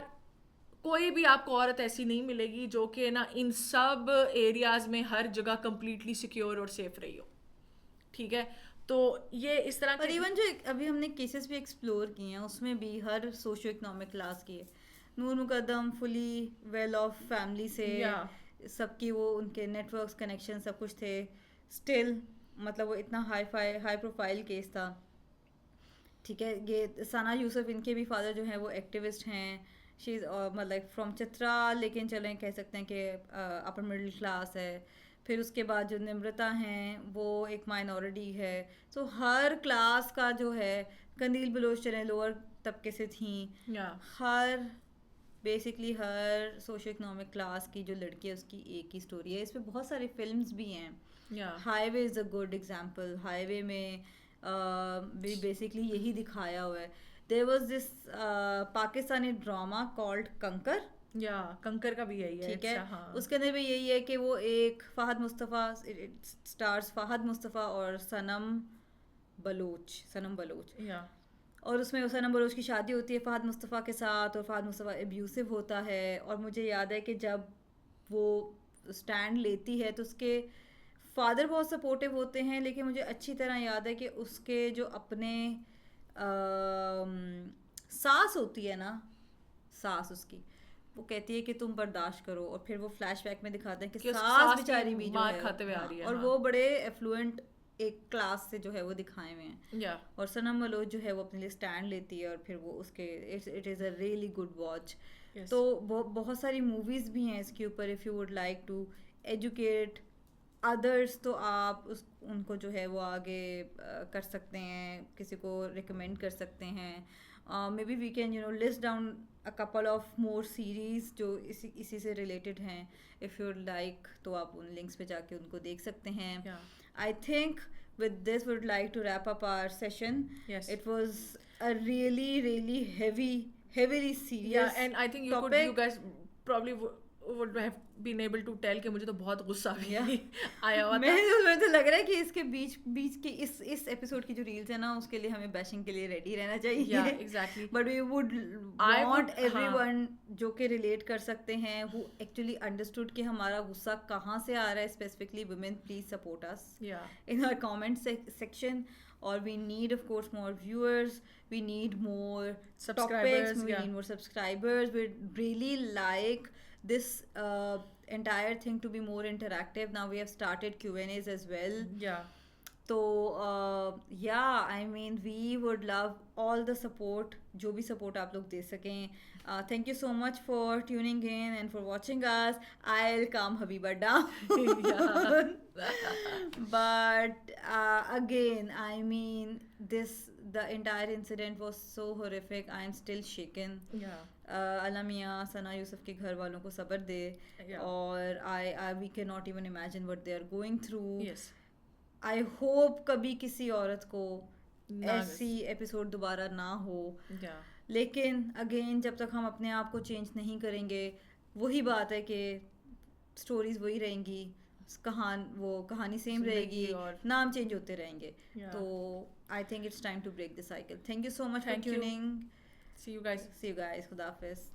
کوئی بھی آپ کو عورت ایسی نہیں ملے گی جو کہ نا ان سب ایریاز میں ہر جگہ کمپلیٹلی سیکیور اور سیف رہی ہو, ٹھیک ہے. تو یہ اس طرح اور ایون جو ابھی ہم نے کیسز بھی ایکسپلور کیے ہیں اس میں بھی ہر سوشو اکنامک کلاس کی ہے. نور مقدم فلی ویل آف فیملی سے, سب کی وہ ان کے نیٹ ورکس کنیکشن سب کچھ تھے, اسٹل مطلب وہ اتنا ہائی پروفائل کیس تھا, ٹھیک ہے. یہ ثنا یوسف ان کے بھی فادر جو ہیں وہ ایکٹیوسٹ ہیں, شی از مطلب فرام چترا, لیکن چلیں کہہ سکتے ہیں کہ اپر مڈل کلاس ہے. پھر اس کے بعد جو نمرتا ہیں وہ ایک مائنورٹی ہے. سو ہر کلاس کا جو ہے, قندیل بلوچ چلیں لوور طبقے سے تھیں, ہر بیسکلی ہر سوشو اکنامک کلاس کی جو لڑکی ہے اس کی ایک ہی اسٹوری ہے. اس پہ بہت سارے فلمز بھی ہیں. Highway is a good example. Highway میں بھی بیسکلی یہی دکھایا ہوا ہے. There was this Pakistani drama called Kankar, یا کنکر کا بھی یہی ہے, ٹھیک ہے. اس کے اندر بھی یہی ہے کہ وہ ایک فہد مصطفیٰ, اسٹارز فہد مصطفیٰ اور صنم بلوچ, اور اس میں صنم بلوچ کی شادی ہوتی ہے فہد مصطفیٰ کے ساتھ, اور فہد مصطفیٰ ابیوسو ہوتا ہے. اور مجھے یاد ہے کہ جب وہ اسٹینڈ لیتی ہے تو اس کے فادر بہت سپورٹیو ہوتے ہیں, لیکن مجھے اچھی طرح یاد ہے کہ اس کے جو اپنے ساس ہوتی ہے نا, ساس اس کی, وہ کہتی ہے کہ تم برداشت کرو, اور پھر وہ فلیش بیک میں دکھاتے ہیں کہ ساس بیچاری بھی جو ہے, اور وہ بڑے ایفلوئنٹ ایک کلاس سے جو ہے وہ دکھائے ہوئے ہیں. اور صنم بلوچ جو ہے وہ اپنے لیے اسٹینڈ لیتی ہے, اور پھر وہ اس کے it is a really good watch. تو بہت ساری موویز بھی ہیں اس کے اوپر. If you would like to educate others تو آپ ان کو جو ہے وہ آگے کر سکتے ہیں, کسی کو ریکمینڈ کر سکتے ہیں. Maybe we can list down a couple of more series جو اسی سے ریلیٹڈ ہیں. if you like تو آپ ان لنکس پہ جا کے ان کو دیکھ سکتے ہیں. I think with this we would like to wrap up our session. It was a really heavily serious and I think you guys probably would have been able to tell کہ مجھے تو بہت غصہ بھی Yeah. آیا ہوا تھا. مجھے تو لگ رہا ہے کہ اس کے بیچ کی اس ایپیسوڈ کی جو ریلز ہیں نا اس کے لیے ہمیں بیشنگ کے لیے ریڈی رہنا چاہیے. Yeah, exactly. But we would want everyone جو کہ ریلیٹ کر سکتے ہیں who actually understood کہ ہمارا غصہ کہاں سے آ رہا ہے, specifically women, please support us in our comment section. Or we need of course more viewers, we need more Subscribers, topics, we need more subscribers. We'd really like this entire thing to be more interactive. Now we have started Q&As as well. تو yeah, I mean we would love all the support, جو بھی support آپ لوگ دے سکیں. Thank you so much for tuning in and for watching us. I'll calm Habiba down. But again, I mean the entire incident was so horrific. I am still shaken. اللہ میاں ثنا یوسف کے گھر والوں کو صبر دے, اور we cannot even imagine what they are going through. I hope کبھی کسی عورت کو ایسی ایپیسوڈ دوبارہ نہ ہو. لیکن اگین جب تک ہم اپنے آپ کو چینج نہیں کریں گے, وہی بات ہے کہ اسٹوریز وہی رہیں گی, وہ کہانی سیم رہے گی, نام چینج ہوتے رہیں گے. تو I think it's time to break the cycle. Thank you so much for tuning. See you guys. خدا حافظ.